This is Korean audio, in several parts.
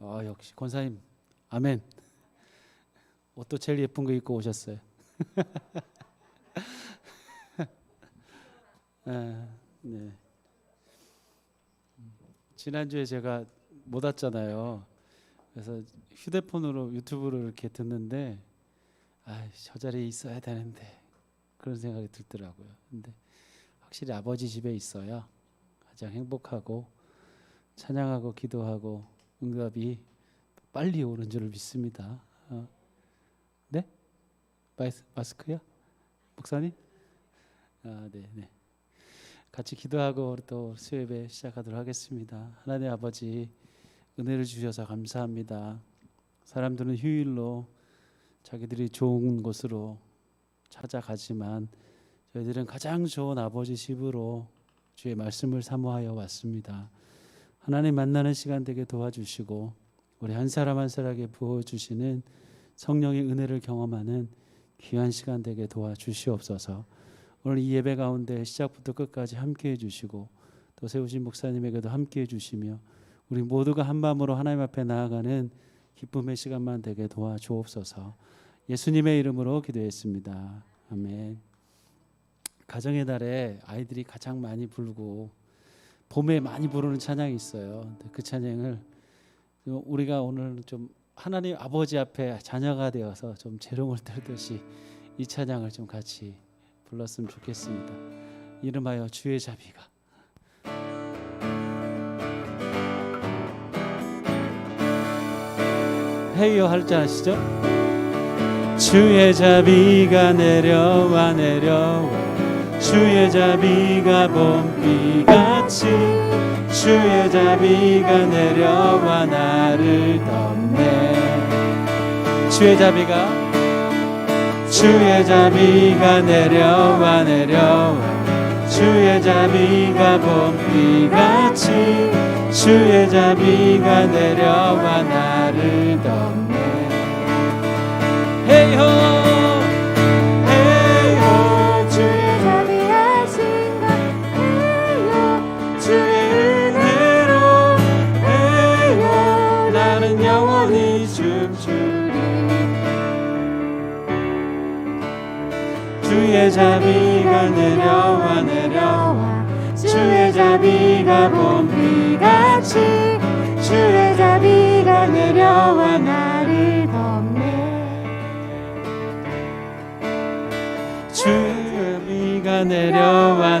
역시 권사님, 아멘. 옷도 제일 예쁜 거 입고 오셨어요. 네. 지난주에 제가 못 왔잖아요. 그래서 휴대폰으로 유튜브를 이렇게 듣는데 저 자리에 있어야 되는데 그런 생각이 들더라고요. 근데 확실히 아버지 집에 있어야 가장 행복하고 찬양하고 기도하고 응답이 빨리 오는 줄 믿습니다. 네? 마스크요? 목사님? 네. 같이 기도하고 또 수요예배 시작하도록 하겠습니다. 하나님 아버지, 은혜를 주셔서 감사합니다. 사람들은 휴일로 자기들이 좋은 곳으로 찾아가지만 저희들은 가장 좋은 아버지 집으로 주의 말씀을 사모하여 왔습니다. 하나님 만나는 시간 되게 도와주시고 우리 한 사람 한 사람에게 부어주시는 성령의 은혜를 경험하는 귀한 시간 되게 도와주시옵소서. 오늘 이 예배 가운데 시작부터 끝까지 함께해 주시고 또 세우신 목사님에게도 함께해 주시며 우리 모두가 한 마음으로 하나님 앞에 나아가는 기쁨의 시간만 되게 도와주옵소서. 예수님의 이름으로 기도했습니다. 아멘. 가정의 달에 아이들이 가장 많이 부르고 봄에 많이 부르는 찬양이 있어요. 그 찬양을 우리가 오늘 좀 하나님 아버지 앞에 자녀가 되어서 좀 재롱을 떨듯이 이 찬양을 좀 같이 불렀으면 좋겠습니다. 이름하여 주의 자비가. 헤이요 할 줄 아시죠? 주의 자비가 내려와 주의 자비가 봄비같이 주의 자비가 내려와 나를 덮네. 주의 자비가 내려와 주의 자비가 봄비같이 주의 자비가 내려와 나를 덮네. 헤이호 주의 자비하신가 헤이호 주의 은혜로 헤이호 나는 영원히 춤추리. 주의 자비가 내려와 주의 자비가 봄비같이 주의 자비가 내려와 나를 덮네. 주의 자비가 내려와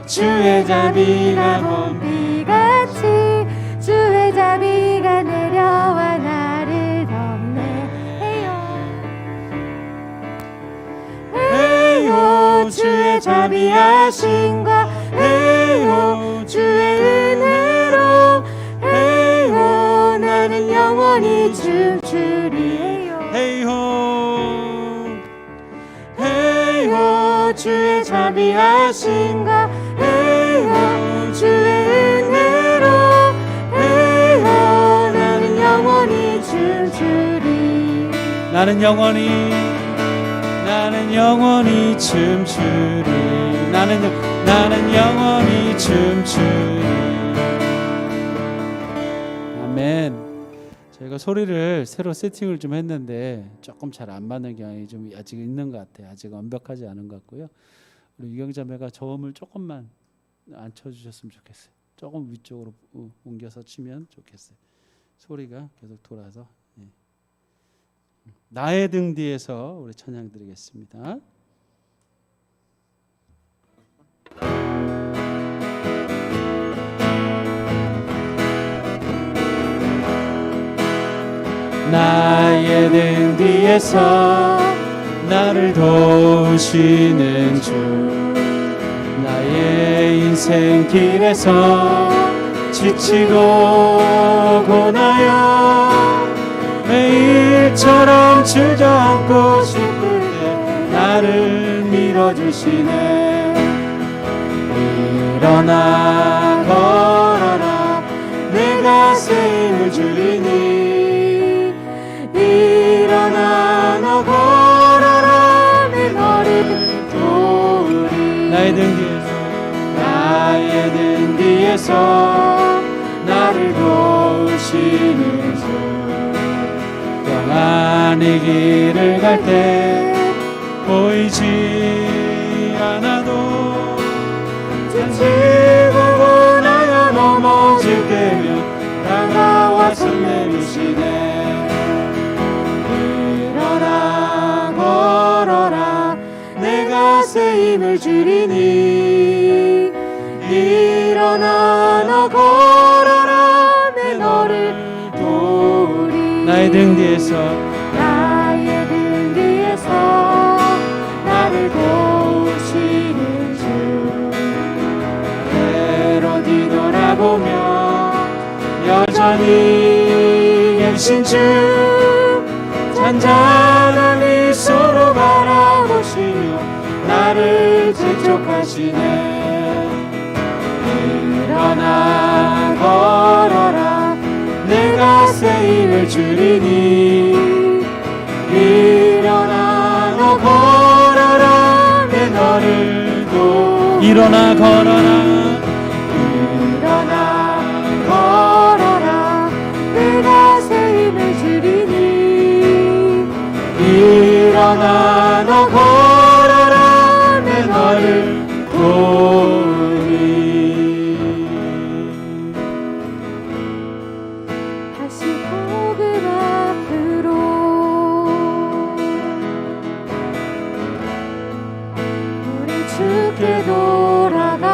주의 자비가 봄비같이 주의 자비가 내려와 나를 덮네. 헤이호 주의 자비하신가 헤이호 주의 은혜로 헤이호 나는 영원히 춤추리. 헤이호 주의 자비하신가 헤이호 주의 은혜로 헤이호 나는 영원히 춤추리. 나는 영원히 춤추리. 나는 영원히 춤추리. 아멘. 저희가 소리를 새로 세팅을 좀 했는데 조금 잘 안 맞는 경향이 좀 아직 있는 것 같아요. 아직 완벽하지 않은 것 같고요. 우리 유경자매가 저음을 조금만 안 쳐주셨으면 좋겠어요. 조금 위쪽으로 옮겨서 치면 좋겠어요. 소리가 계속 돌아서. 나의 등 뒤에서 우리 찬양 드리겠습니다. 나의 등 뒤에서 나를 도우시는 주, 나의 인생 길에서 지치고 고나여 매일처럼 주저앉고 싶을 때 나를 밀어주시네. 일어나 걸어라 내가 새 힘을 주리니. 일어나 너 걸어라 내 머리를 도우리. 나의 등 뒤에서 나를 도우시 오시는 주 평안의 길을 갈 때 보이지 않아도 지치고 원하여 넘어질 때면 다가와 손 내미시네. 일어나 걸어라 내가 새 힘을 주리니. 일어나 너 걸어라 내 너를 도우리. 나의 등 뒤에서 나의 등 뒤에서 나를 도우시는 주. 때로 뒤돌아보며 여전히 계신 주. 잔잔한 미소로 바라보시며 나를 재촉하시네. 일어나 걸어라 내가 새 힘을 주리니. 일어나 너 걸어라 내 너를 도. 일어나 걸어라 일어나 걸어라 내가 새 힘을 주리니. 일어나 너 걸어라 내 너를 도우리. 다시 복음 앞으로 우리 주께 돌아가.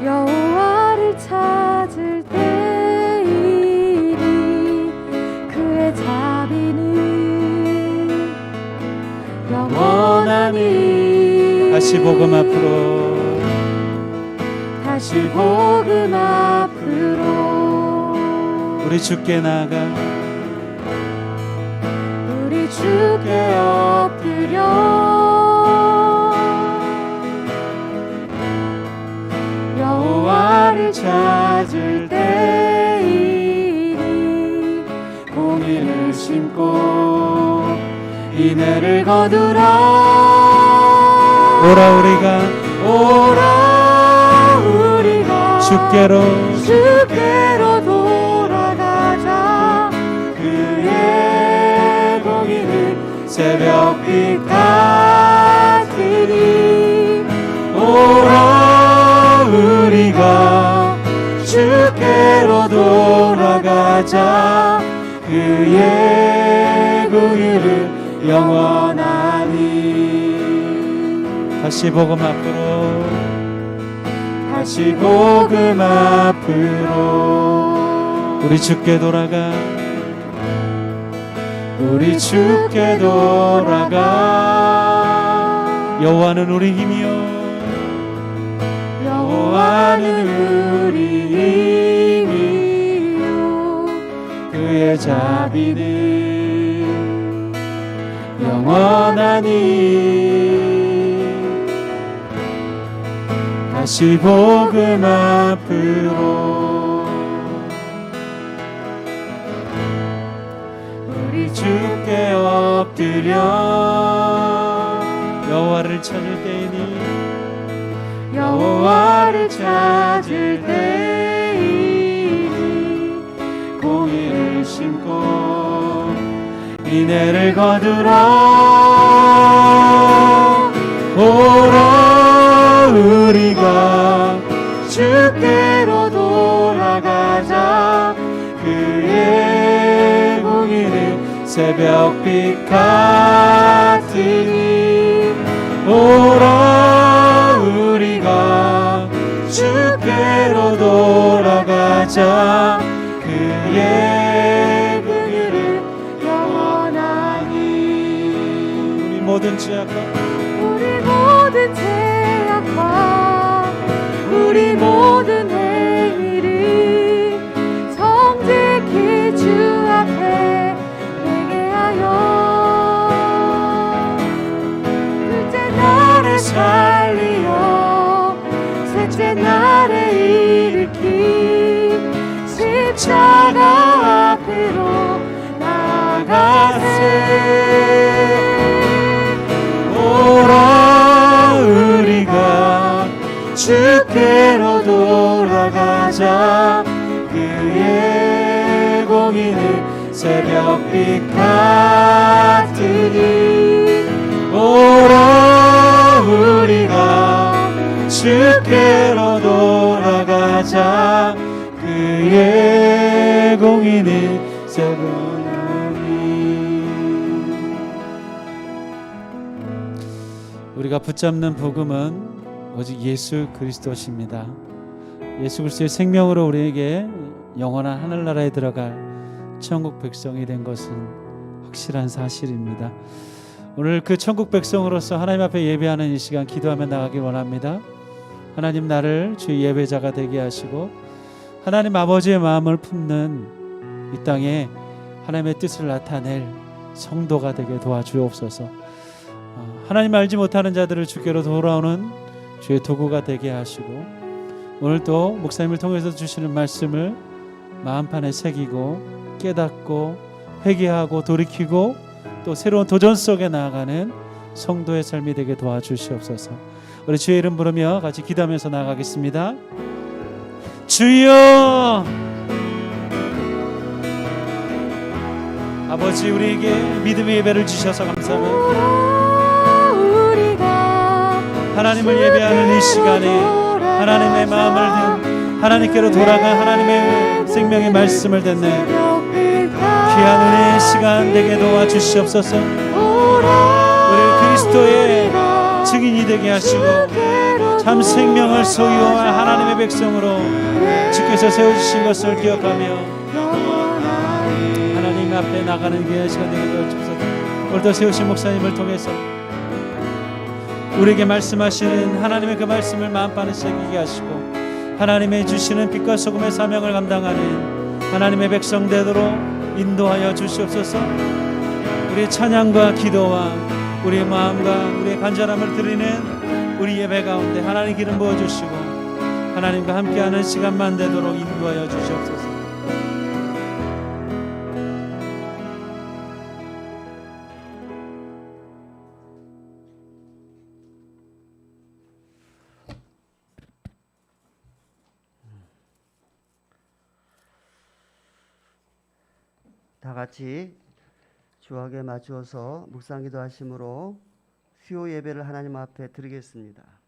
여호와를 찾을 때이니 그의 자비는 영원하니. 다시 복음 앞으로 다시 복음 앞으로 우리 주께 나아가 우리 주께 엎드려 여호와를 찾을 때이니 공의를 심고 인애를 거두라. 오라 우리가 주께로 돌아가자. 그의 공의는 새벽빛 같으니. 오라 우리가 주께로 돌아가자. 그의 공의는 영원하니. 다시 복음 앞으로 다시 복음 앞으로 우리 주께 돌아가 우리 주께 돌아가. 여호와는 우리 힘이요 여호와는 우리 힘이요 그의 자비는 영원하니. 다시 복음 앞으로 우리 주께 엎드려 여호와를 찾을 때이니 여호와를 찾을 때이니 공의를 심고 인애를 거두라. 오라 우리가 주께로 돌아가자. 그의 공의는 새벽빛 같으니. 오라 우리가 주께로 돌아가자. 그의 공의는 영원하니. 우리 모든 죄악과 우리 모든 죄악과 우리 모든 행위를 정직히 주 앞에 회개하여 둘째 날에 살리어 셋째 날에 일으키 십자가 앞으로 나아가세. 오라 우리가 주께로 돌아가자 그의 공의는 새벽빛 같으니 오라 우리가 주께로 돌아가자 그의 공의는 새벽 우리가 붙잡는 복음은 오직 예수 그리스도십니다. 예수 그리스도의 생명으로 우리에게 영원한 하늘나라에 들어갈 천국 백성이 된 것은 확실한 사실입니다. 오늘 그 천국 백성으로서 하나님 앞에 예배하는 이 시간 기도하며 나가길 원합니다. 하나님 나를 주의 예배자가 되게 하시고 하나님 아버지의 마음을 품는 이 땅에 하나님의 뜻을 나타낼 성도가 되게 도와주옵소서. 하나님 알지 못하는 자들을 주께로 돌아오는 주의 도구가 되게 하시고 오늘 또 목사님을 통해서 주시는 말씀을 마음판에 새기고 깨닫고 회개하고 돌이키고 또 새로운 도전 속에 나아가는 성도의 삶이 되게 도와주시옵소서. 우리 주의 이름 부르며 같이 기도하면서 나아가겠습니다. 주여 아버지 우리에게 믿음의 예배를 주셔서 감사합니다. 하나님을 예배하는 이 시간에 하나님의 마음을 든 하나님께로 돌아가 하나님의 생명의 말씀을 듣는 귀한 은혜의 시간 되게 도와주시옵소서. 우리 그리스도의 증인이 되게 하시고 참 생명을 소유한 하나님의 백성으로 주께서 세워주신 것을 기억하며 하나님 앞에 나가는 귀한 시간 되게 도와주옵소서. 오늘도 세우신 목사님을 통해서 우리에게 말씀하시는 하나님의 그 말씀을 마음판에 새기게 하시고 하나님의 주시는 빛과 소금의 사명을 감당하는 하나님의 백성 되도록 인도하여 주시옵소서. 우리의 찬양과 기도와 우리의 마음과 우리의 간절함을 드리는 우리 예배 가운데 하나님 기름 부어주시고 하나님과 함께하는 시간만 되도록 인도하여 주시옵소서. 다 같이 주하게 맞추어서 묵상 기도하심으로 수요 예배를 하나님 앞에 드리겠습니다.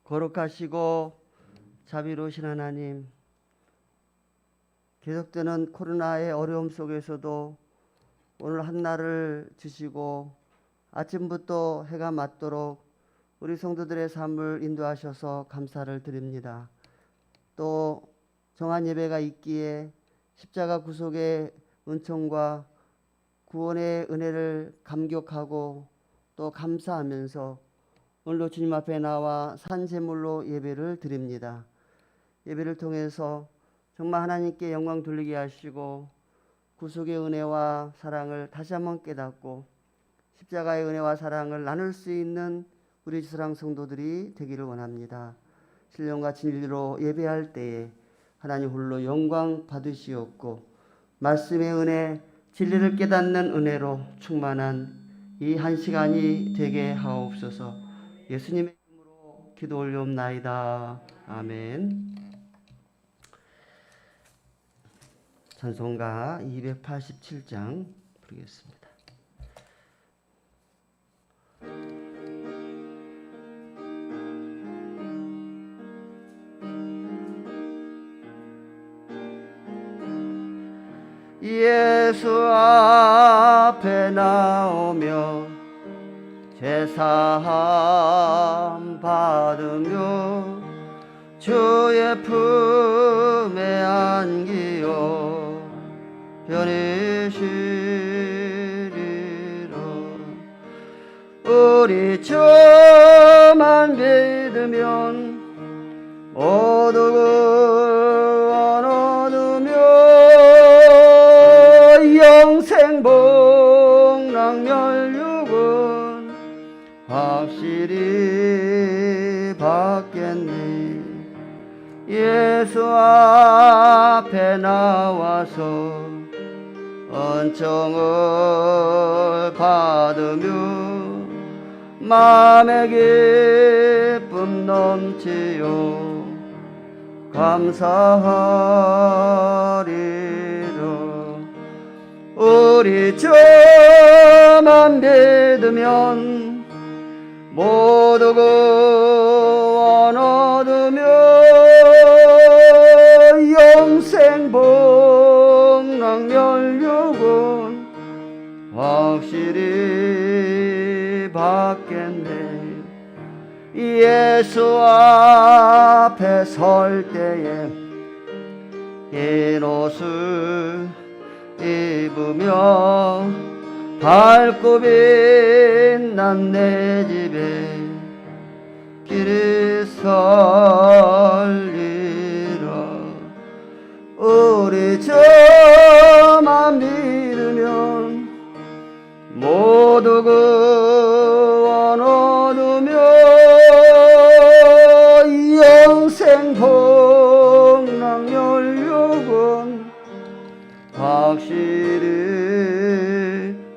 거룩하시고 자비로우신 하나님, 계속되는 코로나의 어려움 속에서도 오늘 한날을 주시고 아침부터 해가 맞도록 우리 성도들의 삶을 인도하셔서 감사를 드립니다. 또 정한 예배가 있기에 십자가 구속의 은총과 구원의 은혜를 감격하고 또 감사하면서 오늘도 주님 앞에 나와 산제물로 예배를 드립니다. 예배를 통해서 정말 하나님께 영광 돌리게 하시고 구속의 은혜와 사랑을 다시 한번 깨닫고 십자가의 은혜와 사랑을 나눌 수 있는 우리 사랑 성도들이 되기를 원합니다. 신령과 진리로 예배할 때에 하나님 홀로 영광 받으시옵고 말씀의 은혜, 진리를 깨닫는 은혜로 충만한 이 한 시간이 되게 하옵소서. 예수님의 이름으로 기도 올려옵나이다. 아멘. 찬송가 287장 부르겠습니다. 예수 앞에 나오며 제사함 받으며 주의 품에 안기어 편히 쉬리라. 우리 주만 믿으면 모두 구원 얻으며 영생 복락멸육은 확실히 받겠네. 예수 앞에 나와서 은총을 받으며 마음의 기쁨 넘치요 감사하리라. 우리 주만 믿으면 모두 구원 얻으며 영생 복락멸육은 확실히 받겠네. 예수 앞에 설 때에 흰 옷을 입으며 밝고 빛난 내 집에 길이 설리라. 우리 저만 믿으면 모두 구원 얻으며 영생 복락멸육은 확실히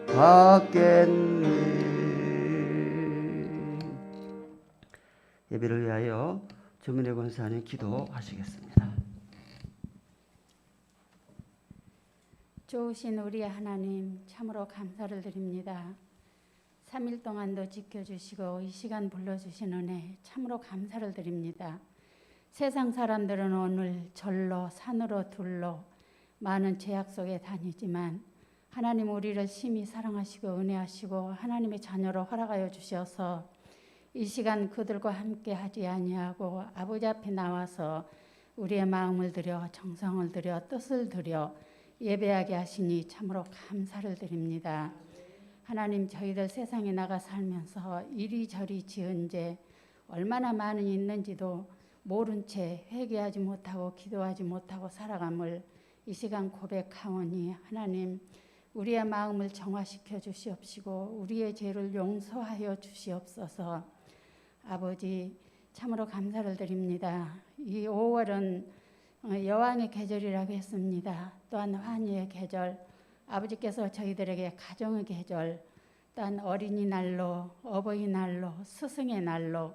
받겠니. 예배를 위하여 주민의 권사님 기도하시겠습니다. 좋으신 우리 하나님 참으로 감사를 드립니다. 3일 동안도 지켜주시고 이 시간 불러주신 은혜 참으로 감사를 드립니다. 세상 사람들은 오늘 절로 산으로 둘로 많은 죄악 속에 다니지만 하나님 우리를 심히 사랑하시고 은혜하시고 하나님의 자녀로 허락하여 주셔서 이 시간 그들과 함께 하지 아니하고 아버지 앞에 나와서 우리의 마음을 들여 정성을 들여 뜻을 들여 예배하게 하시니 참으로 감사를 드립니다. 하나님 저희들 세상에 나가 살면서 이리저리 지은 죄 얼마나 많이 있는지도 모른 채 회개하지 못하고 기도하지 못하고 살아감을 이 시간 고백하오니 하나님 우리의 마음을 정화시켜 주시옵시고 우리의 죄를 용서하여 주시옵소서. 아버지 참으로 감사를 드립니다. 이 5월은 여왕의 계절이라고 했습니다. 또한 환희의 계절, 아버지께서 저희들에게 가정의 계절, 또한 어린이날로, 어버이날로, 스승의 날로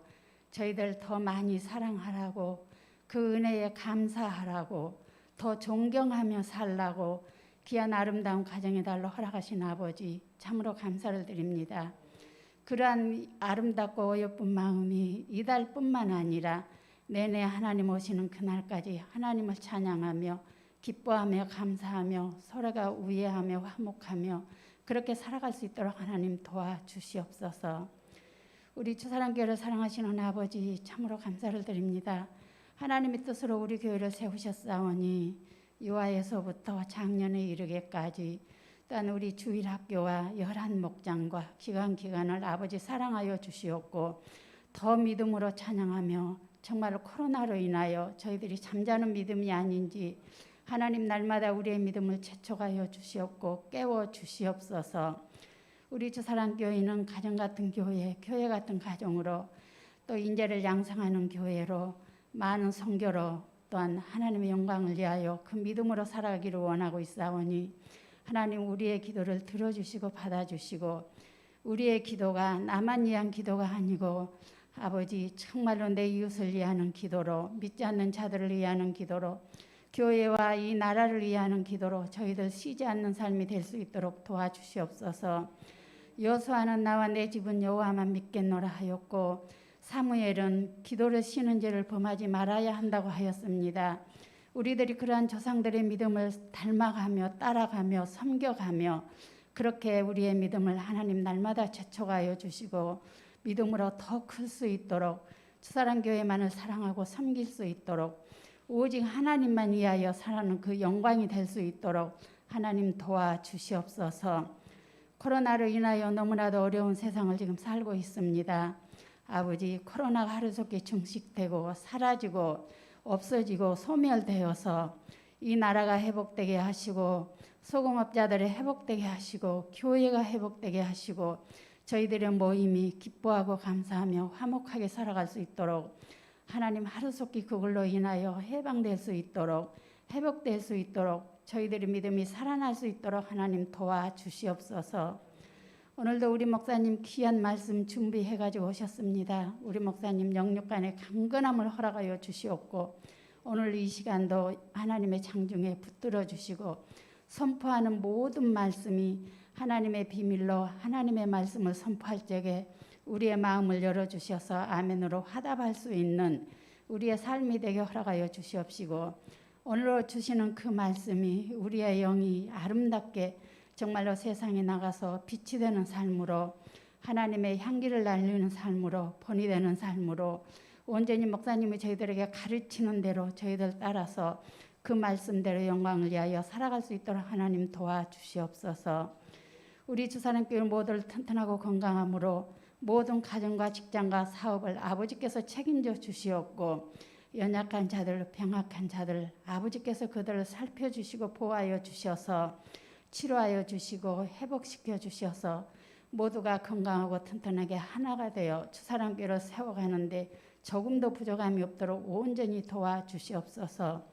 저희들 더 많이 사랑하라고 그 은혜에 감사하라고 더 존경하며 살라고 귀한 아름다운 가정의 달로 허락하신 아버지 참으로 감사를 드립니다. 그러한 아름답고 어여쁜 마음이 이달뿐만 아니라 내내 하나님 오시는 그날까지 하나님을 찬양하며 기뻐하며 감사하며 서로가 우애하며 화목하며 그렇게 살아갈 수 있도록 하나님 도와주시옵소서. 우리 주사랑교회를 사랑하시는 아버지 참으로 감사를 드립니다. 하나님의 뜻으로 우리 교회를 세우셨사오니 유아에서부터 작년에 이르기까지 또한 우리 주일학교와 11목장과 기관을 아버지 사랑하여 주시옵고 더 믿음으로 찬양하며 정말 코로나로 인하여 저희들이 잠자는 믿음이 아닌지 하나님 날마다 우리의 믿음을 재촉하여 주시옵고 깨워 주시옵소서. 우리 주사랑교회는 가정 같은 교회, 교회 같은 가정으로 또 인재를 양성하는 교회로 많은 선교로 또한 하나님의 영광을 위하여 그 믿음으로 살아가기를 원하고 있사오니 하나님 우리의 기도를 들어주시고 받아주시고 우리의 기도가 나만 위한 기도가 아니고 아버지 정말로 내 이웃을 위하는 기도로 믿지 않는 자들을 위하는 기도로 교회와 이 나라를 위하는 기도로 저희들 쉬지 않는 삶이 될 수 있도록 도와주시옵소서. 여호수아는 나와 내 집은 여호와만 믿겠노라 하였고 사무엘은 기도를 쉬는 죄를 범하지 말아야 한다고 하였습니다. 우리들이 그러한 조상들의 믿음을 닮아가며 따라가며 섬겨가며 그렇게 우리의 믿음을 하나님 날마다 재촉하여 주시고 믿음으로 더 클 수 있도록 주사랑교회만을 사랑하고 섬길 수 있도록 오직 하나님만 위하여 살아가는 그 영광이 될 수 있도록 하나님 도와주시옵소서. 코로나로 인하여 너무나도 어려운 세상을 지금 살고 있습니다. 아버지, 코로나가 하루속히 증식되고 사라지고 없어지고 소멸되어서 이 나라가 회복되게 하시고 소공업자들이 회복되게 하시고 교회가 회복되게 하시고 저희들의 모임이 기뻐하고 감사하며 화목하게 살아갈 수 있도록 하나님 하루속히 그걸로 인하여 해방될 수 있도록 회복될 수 있도록 저희들의 믿음이 살아날 수 있도록 하나님 도와주시옵소서. 오늘도 우리 목사님 귀한 말씀 준비해가지고 오셨습니다. 우리 목사님 영육간의 강건함을 허락하여 주시옵고 오늘 이 시간도 하나님의 장중에 붙들어 주시고 선포하는 모든 말씀이 하나님의 비밀로 하나님의 말씀을 선포할 적에 우리의 마음을 열어주셔서 아멘으로 화답할 수 있는 우리의 삶이 되게 허락하여 주시옵시고 오늘 주시는 그 말씀이 우리의 영이 아름답게 정말로 세상에 나가서 빛이 되는 삶으로 하나님의 향기를 날리는 삶으로 본이 되는 삶으로 온전히 목사님이 저희들에게 가르치는 대로 저희들 따라서 그 말씀대로 영광을 위하여 살아갈 수 있도록 하나님 도와주시옵소서. 우리 주사람교회 모두를 튼튼하고 건강함으로 모든 가정과 직장과 사업을 아버지께서 책임져 주시옵고 연약한 자들, 병약한 자들 아버지께서 그들을 살펴주시고 보호하여 주셔서 치료하여 주시고 회복시켜 주셔서 모두가 건강하고 튼튼하게 하나가 되어 주사람교회를 세워가는데 조금도 부족함이 없도록 온전히 도와주시옵소서.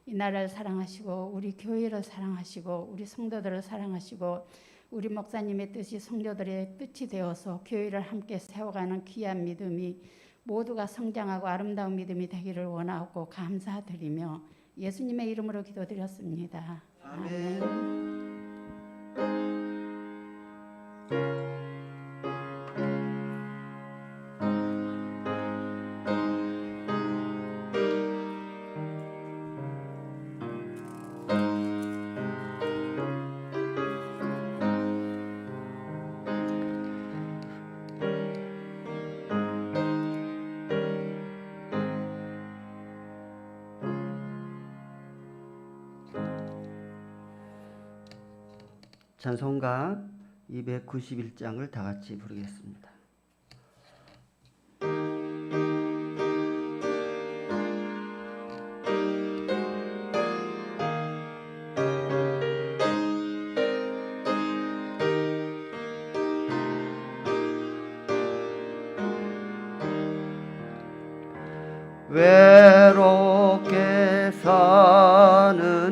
이 나라를 사랑하시고 우리 교회를 사랑하시고 우리 성도들을 사랑하시고 우리 목사님의 뜻이 성도들의 뜻이 되어서 교회를 함께 세워가는 귀한 믿음이 모두가 성장하고 아름다운 믿음이 되기를 원하고 감사드리며 예수님의 이름으로 기도드렸습니다. 아멘. 찬송가 291장을 다 같이 부르겠습니다. 외롭게 사는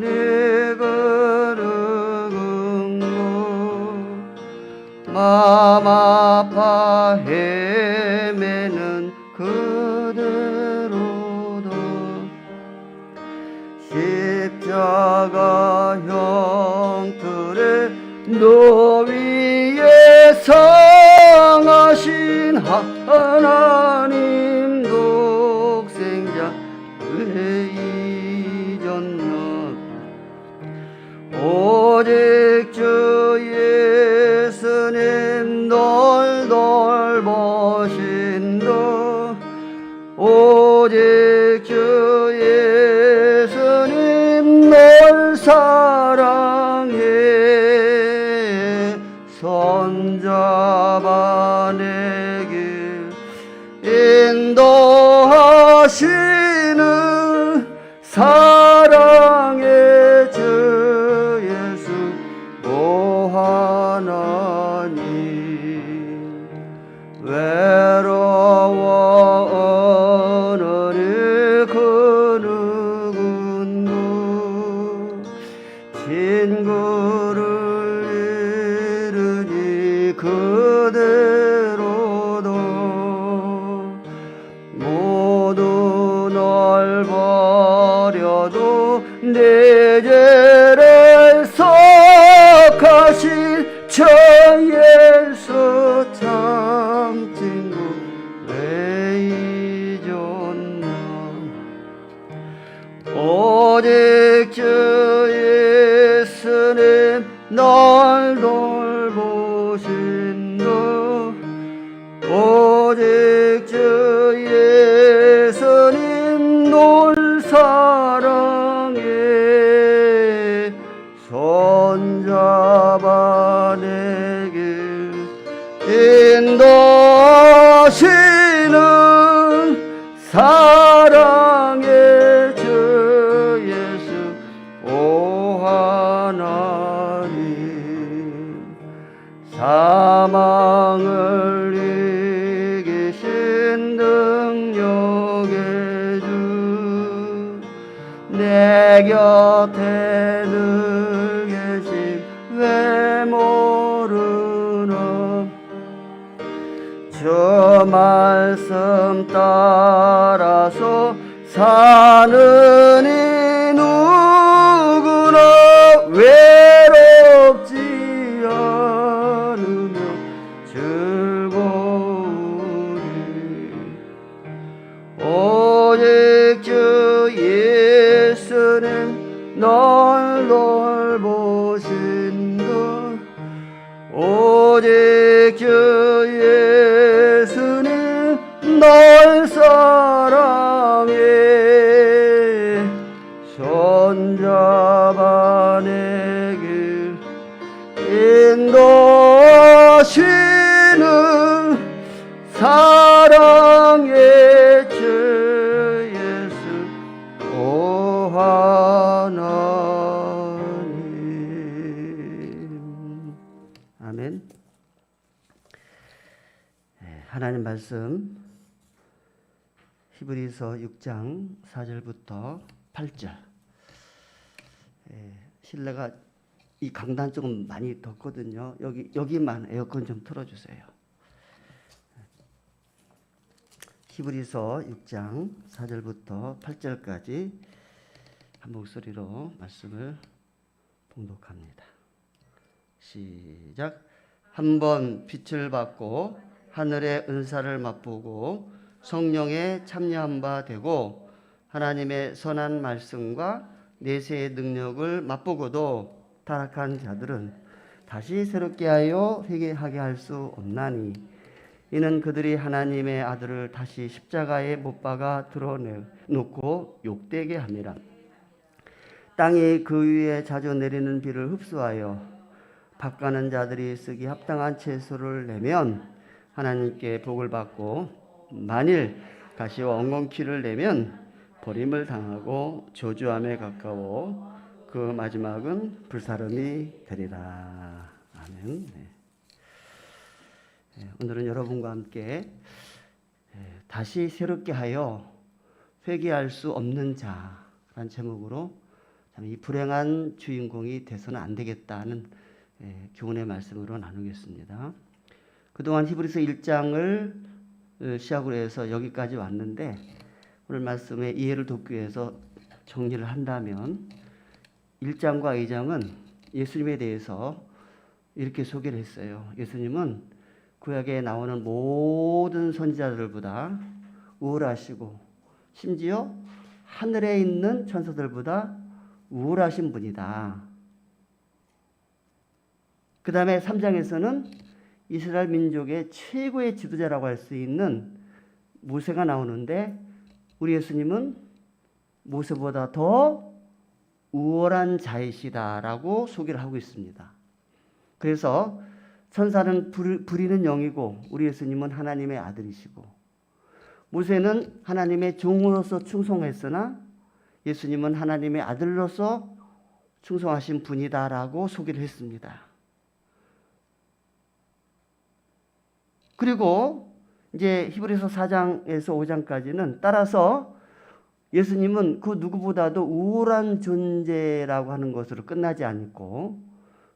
마음 아파 헤매는 그대로도 십자가 형틀에 노위에 상하신 하나님 독생자 왜 잊었나 오직 주 예수님 널 돌보신다 오직 주 예수님 널 사랑해 손잡아 내 길 인도하시는 사랑의 주 예수 오 하나님 외로워 오늘의 그 누군가 친구를 잃으니 그대로도 모두 널 버려도 내 죄를 속하신 저 예수 참 친구 왜 잊었나 오직 주 예수님 널 돌보신다 오직 주 예수님 널 사랑해 손잡아 내게 인도하시는 사랑의 주 예수 오 하나님 사망을 이기신 능력의 주 내 곁에 늘 계심 왜 모르나 주 말씀 따라서 사는 이 누구나 외롭지 않으며 즐거우리 오직 주 예수님 널 돌보신다 오직 주 예수님 널 사랑해 손잡아 내 길 인도하시는 사랑의 주 예수 오 하나님 아멘. 하나님 말씀 히브리서 6장 4절부터 8절. 실내가 이 강단 조금 많이 덥거든요. 여기만 에어컨 좀 틀어주세요. 히브리서 6장 4절부터 8절까지 한 목소리로 말씀을 봉독합니다. 시작. 한번 빛을 받고 하늘의 은사를 맛보고 성령에 참여한 바 되고 하나님의 선한 말씀과 내세의 능력을 맛보고도 타락한 자들은 다시 새롭게 하여 회개하게 할 수 없나니 이는 그들이 하나님의 아들을 다시 십자가에 못 박아 드러내놓고 욕되게 함이라. 땅이 그 위에 자주 내리는 비를 흡수하여 밭가는 자들이 쓰기 합당한 채소를 내면 하나님께 복을 받고 만일 가시와 엉겅퀴를 내면 버림을 당하고 저주함에 가까워 그 마지막은 불사름이 되리라. 아멘. 오늘은 여러분과 함께 다시 새롭게 하여 회개할 수 없는 자라는 제목으로 참 이 불행한 주인공이 돼서는 안 되겠다는 교훈의 말씀으로 나누겠습니다. 그동안 히브리서 1장을 시작으로 해서 여기까지 왔는데 오늘 말씀의 이해를 돕기 위해서 정리를 한다면 1장과 2장은 예수님에 대해서 이렇게 소개를 했어요. 예수님은 구약에 나오는 모든 선지자들보다 우월하시고 심지어 하늘에 있는 천사들보다 우월하신 분이다. 그 다음에 3장에서는 이스라엘 민족의 최고의 지도자라고 할 수 있는 모세가 나오는데 우리 예수님은 모세보다 더 우월한 자이시다라고 소개를 하고 있습니다. 그래서 천사는 부리는 영이고 우리 예수님은 하나님의 아들이시고 모세는 하나님의 종으로서 충성했으나 예수님은 하나님의 아들로서 충성하신 분이다라고 소개를 했습니다. 그리고 이제 히브리서 4장에서 5장까지는 따라서 예수님은 그 누구보다도 우월한 존재라고 하는 것으로 끝나지 않고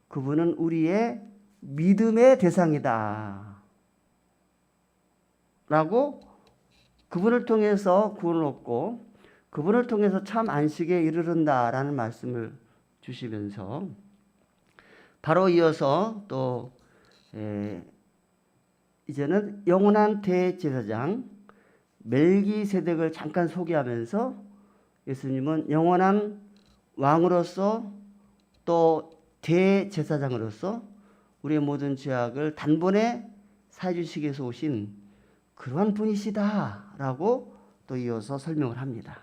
그분은 우리의 믿음의 대상이다 라고 그분을 통해서 구원을 얻고 그분을 통해서 참 안식에 이르른다라는 말씀을 주시면서 바로 이어서 또 이제는 영원한 대제사장 멜기세덱을 잠깐 소개하면서 예수님은 영원한 왕으로서 또 대제사장으로서 우리의 모든 죄악을 단번에 사해 주시기 위해서 오신 그러한 분이시다라고 또 이어서 설명을 합니다.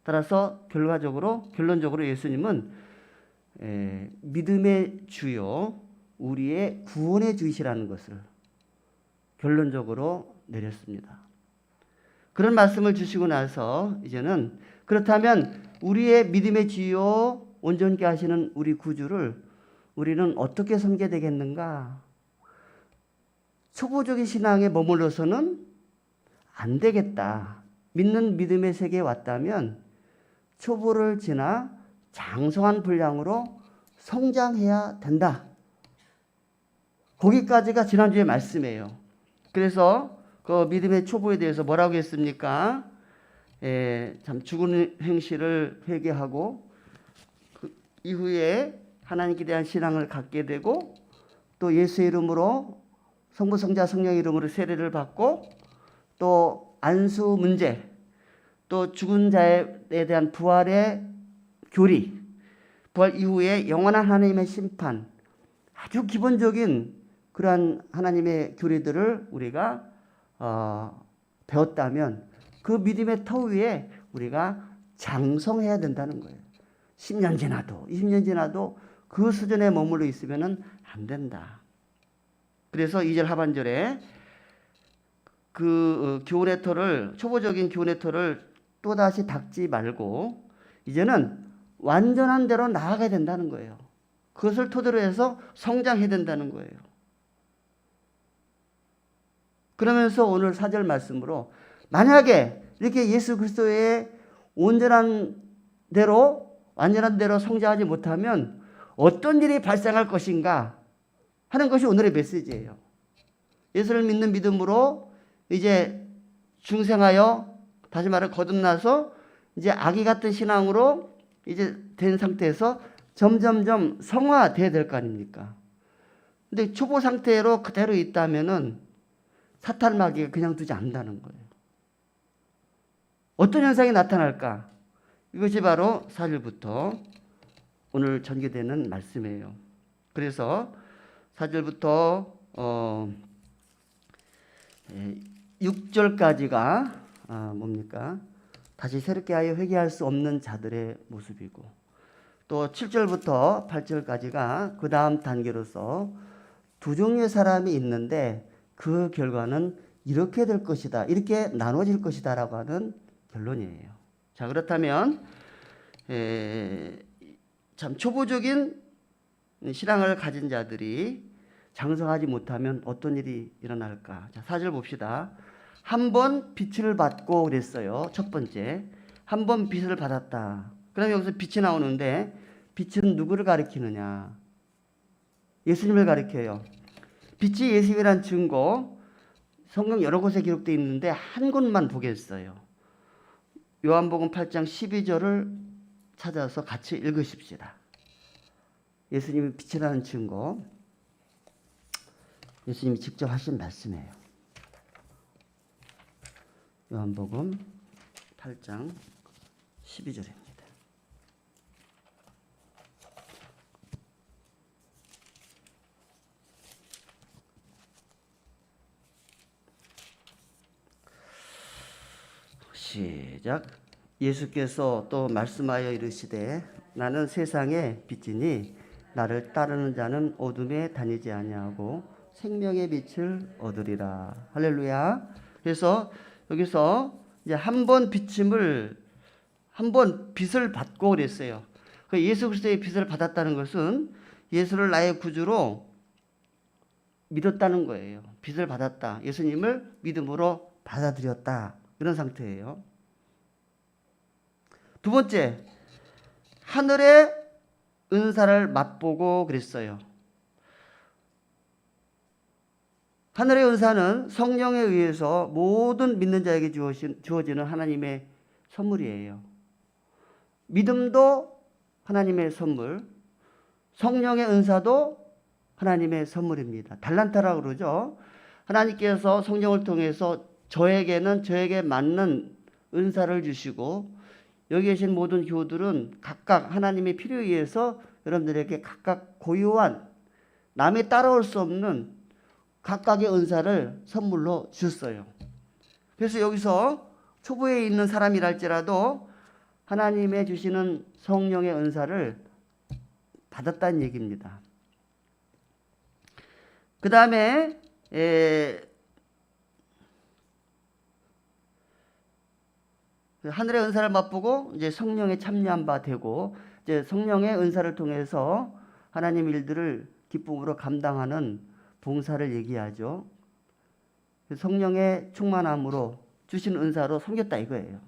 따라서 결론적으로 예수님은 믿음의 주요 우리의 구원의 주이시라는 것을 결론적으로 내렸습니다. 그런 말씀을 주시고 나서 이제는 그렇다면 우리의 믿음의 주요 온전케 하시는 우리 구주를 우리는 어떻게 섬겨야 되겠는가? 초보적인 신앙에 머물러서는 안 되겠다. 믿는 믿음의 세계에 왔다면 초보를 지나 장성한 분량으로 성장해야 된다. 거기까지가 지난주의 말씀이에요. 그래서 그 믿음의 초보에 대해서 뭐라고 했습니까? 참 죽은 행실을 회개하고 그 이후에 하나님께 대한 신앙을 갖게 되고 또 예수의 이름으로 성부 성자 성령 이름으로 세례를 받고 또 안수 문제 또 죽은 자에 대한 부활의 교리 부활 이후에 영원한 하나님의 심판 아주 기본적인 그러한 하나님의 교리들을 우리가 배웠다면 그 믿음의 터 위에 우리가 장성해야 된다는 거예요. 10년 지나도 20년 지나도 그 수준에 머물러 있으면 안 된다. 그래서 2절 하반절에 그 교훈의 터를 초보적인 교훈의 터를 또다시 닦지 말고 이제는 완전한 대로 나아가야 된다는 거예요. 그것을 토대로 해서 성장해야 된다는 거예요. 그러면서 오늘 4절 말씀으로 만약에 이렇게 예수 그리스도의 온전한 대로 완전한 대로 성장하지 못하면 어떤 일이 발생할 것인가 하는 것이 오늘의 메시지예요. 예수를 믿는 믿음으로 이제 중생하여 다시 말해 거듭나서 이제 아기 같은 신앙으로 이제 된 상태에서 점점점 성화돼야 될 거 아닙니까? 근데 초보 상태로 그대로 있다면은 사탄 마귀가 그냥 두지 않는다는 거예요. 어떤 현상이 나타날까? 이것이 바로 4절부터 오늘 전개되는 말씀이에요. 그래서 4절부터 6절까지가 뭡니까? 다시 새롭게 하여 회개할 수 없는 자들의 모습이고 또 7절부터 8절까지가 그 다음 단계로서 두 종류의 사람이 있는데 그 결과는 이렇게 될 것이다. 이렇게 나눠질 것이다 라고 하는 결론이에요. 자, 그렇다면 참 초보적인 신앙을 가진 자들이 장성하지 못하면 어떤 일이 일어날까? 자, 4절 봅시다. 한 번 빛을 받고 그랬어요. 첫 번째. 한 번 빛을 받았다. 그럼 여기서 빛이 나오는데 빛은 누구를 가리키느냐? 예수님을 가리켜요. 빛이 예수님이란 증거 성경 여러 곳에 기록되어 있는데 한 곳만 보겠어요. 요한복음 8장 12절을 찾아서 같이 읽으십시다. 예수님이 빛이라는 증거 예수님이 직접 하신 말씀이에요. 요한복음 8장 12절입니다. 시작. 예수께서 또 말씀하여 이르시되 나는 세상의 빛이니 나를 따르는 자는 어둠에 다니지 아니하고 생명의 빛을 얻으리라. 할렐루야. 그래서 여기서 이제 한 번 비침을 한 번 빛을 받고 그랬어요. 그 예수 그리스도의 빛을 받았다는 것은 예수를 나의 구주로 믿었다는 거예요. 빛을 받았다. 예수님을 믿음으로 받아들였다. 이런 상태예요. 두 번째, 하늘의 은사를 맛보고 그랬어요. 하늘의 은사는 성령에 의해서 모든 믿는 자에게 주어지는 하나님의 선물이에요. 믿음도 하나님의 선물, 성령의 은사도 하나님의 선물입니다. 달란트라고 그러죠. 하나님께서 성령을 통해서 저에게 맞는 은사를 주시고 여기 계신 모든 교우들은 각각 하나님의 필요에 의해서 여러분들에게 각각 고유한 남이 따라올 수 없는 각각의 은사를 선물로 주셨어요. 그래서 여기서 초보에 있는 사람이랄지라도 하나님의 주시는 성령의 은사를 받았다는 얘기입니다. 그 다음에 하늘의 은사를 맛보고 이제 성령에 참여한 바 되고, 이제 성령의 은사를 통해서 하나님 일들을 기쁨으로 감당하는 봉사를 얘기하죠. 성령의 충만함으로 주신 은사로 섬겼다 이거예요.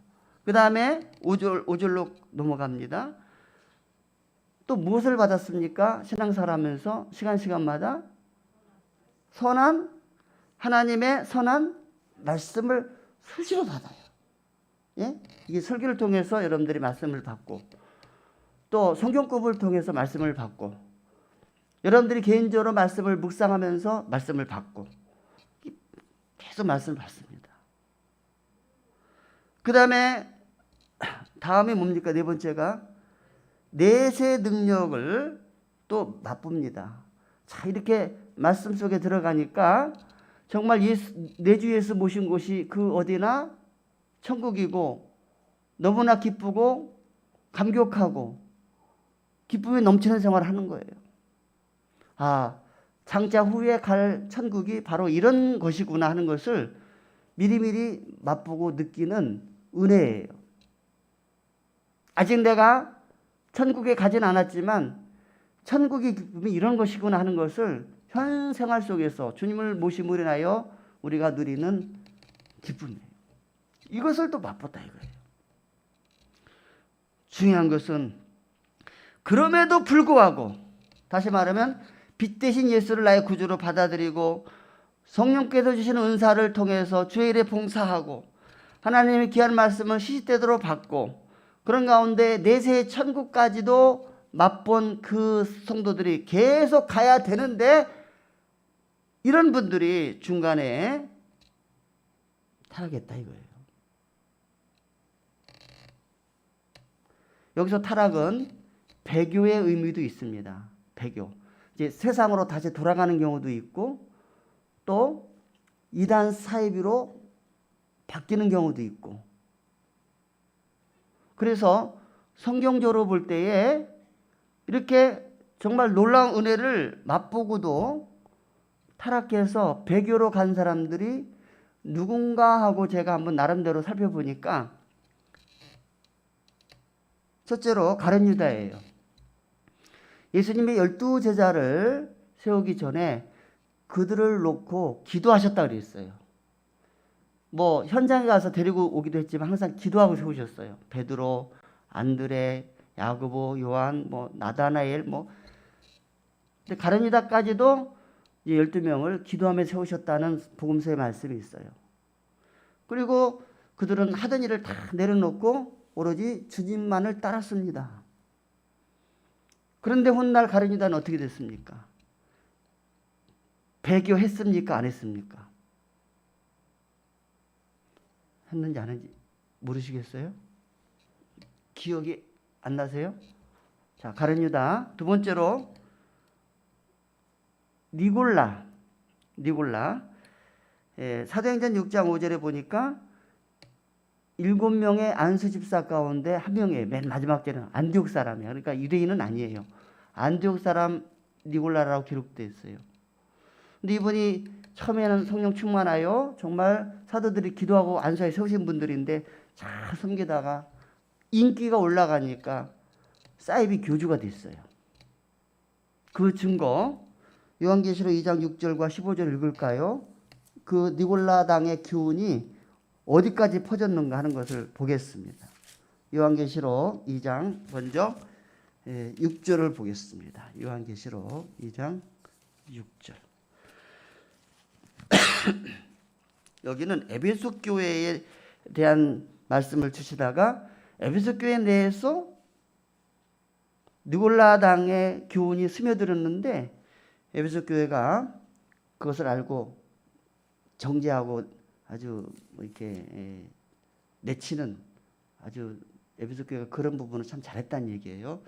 그 다음에 5절로 넘어갑니다. 또 무엇을 받았습니까? 신앙생활하면서 시간마다 선한 하나님의 선한 말씀을 수시로 받아요. 예? 이게 설교를 통해서 여러분들이 말씀을 받고, 또 성경급을 통해서 말씀을 받고, 여러분들이 개인적으로 말씀을 묵상하면서 말씀을 받고, 계속 말씀을 받습니다. 그 다음에 뭡니까? 네 번째가 내세 능력을 또 맛봅니다. 자, 이렇게 말씀 속에 들어가니까 정말 내 주 예수 모신 곳이 그 어디나 천국이고, 너무나 기쁘고 감격하고 기쁨이 넘치는 생활을 하는 거예요. 아, 장차 후에 갈 천국이 바로 이런 것이구나 하는 것을 미리미리 맛보고 느끼는 은혜예요. 아직 내가 천국에 가진 않았지만 천국의 기쁨이 이런 것이구나 하는 것을 현 생활 속에서 주님을 모심으로 인하여 우리가 누리는 기쁨이에요. 이것을 또 맛봤다 이거예요. 중요한 것은 그럼에도 불구하고, 다시 말하면 빛 대신 예수를 나의 구주로 받아들이고 성령께서 주시는 은사를 통해서 주의 일에 봉사하고 하나님의 귀한 말씀을 시시때대로 받고, 그런 가운데 내세의 천국까지도 맛본 그 성도들이 계속 가야 되는데, 이런 분들이 중간에 타락했다 이거예요. 여기서 타락은 배교의 의미도 있습니다. 배교. 이제 세상으로 다시 돌아가는 경우도 있고, 또 이단 사이비로 바뀌는 경우도 있고. 그래서 성경적으로 볼 때에 이렇게 정말 놀라운 은혜를 맛보고도 타락해서 배교로 간 사람들이 누군가 하고 제가 한번 나름대로 살펴보니까, 첫째로 가룟 유다예요. 예수님이 12제자를 세우기 전에 그들을 놓고 기도하셨다고 그랬어요. 뭐 현장에 가서 데리고 오기도 했지만 항상 기도하고 세우셨어요. 베드로, 안드레, 야고보, 요한, 뭐 나다나엘, 뭐. 근데 가룟 유다까지도 12명을 기도하며 세우셨다는 복음서의 말씀이 있어요. 그리고 그들은 하던 일을 다 내려놓고 오로지 주님만을 따랐습니다. 그런데 훗날 가룟 유다는 어떻게 됐습니까? 배교했습니까? 안 했습니까? 했는지 안 했는지 모르시겠어요? 기억이 안 나세요? 자, 가룟 유다. 두 번째로 니골라. 사도행전 6장 5절에 보니까 7명의 안수 집사 가운데 한 명이에요. 맨 마지막 때는 안디옥 사람이에요. 그러니까 유대인은 아니에요. 안디옥 사람 니골라라고 기록되어 있어요. 근데 이분이 처음에는 성령 충만하여 정말 사도들이 기도하고 안수하에 세우신 분들인데 잘 섬기다가 인기가 올라가니까 사이비 교주가 됐어요. 그 증거 요한계시록 2장 6절과 15절 읽을까요? 그 니골라 당의 교훈이 어디까지 퍼졌는가 하는 것을 보겠습니다. 요한계시록 2장 먼저 6절을 보겠습니다. 요한계시록 2장 6절. 여기는 에베소 교회에 대한 말씀을 주시다가 에베소 교회 내에서 니골라 당의 교훈이 스며들었는데 에베소 교회가 그것을 알고 정죄하고 아주 이렇게 내치는, 아주 에베소 교회가 그런 부분을 참 잘했다는 얘기예요.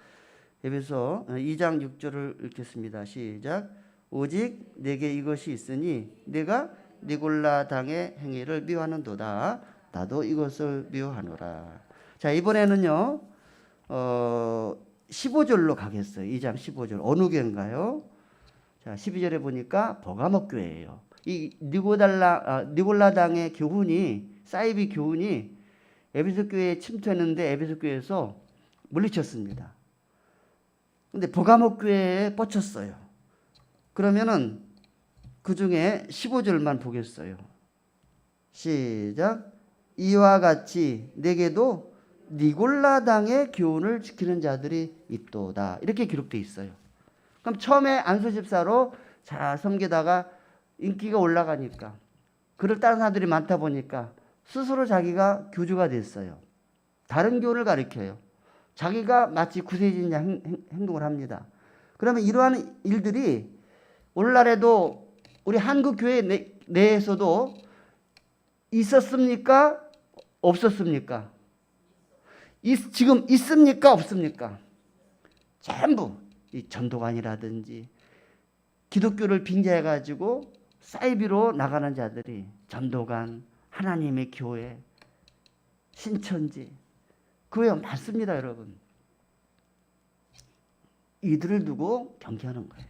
에베소 2장 6절을 읽겠습니다. 시작. 오직 내게 이것이 있으니 내가 니골라 당의 행위를 미워하는도다. 나도 이것을 미워하노라. 자, 이번에는요 15절로 가겠어요. 2장 15절. 어느 교회인가요? 자, 12절에 보니까 버가모 교회예요. 이 니골라당의 교훈이, 사이비 교훈이 에베소 교회에 침투했는데 에베소 교회에서 물리쳤습니다. 근데 버가모 교회에 뻗쳤어요. 그러면은 그 중에 15절만 보겠어요. 시작. 이와 같이 내게도 니골라당의 교훈을 지키는 자들이 있도다. 이렇게 기록되어 있어요. 그럼 처음에 안수 집사로 잘 섬기다가 인기가 올라가니까 그를 따르는 사람들이 많다 보니까 스스로 자기가 교주가 됐어요. 다른 교훈을 가르쳐요. 자기가 마치 구세주인 행동을 합니다. 그러면 이러한 일들이 오늘날에도 우리 한국 교회 내에서도 있었습니까? 없었습니까? 지금 있습니까? 없습니까? 전부 이 전도관이라든지 기독교를 빙자해 가지고 사이비로 나가는 자들이 전도관, 하나님의 교회, 신천지 그 외에 많습니다, 여러분. 이들을 두고 경계하는 거예요.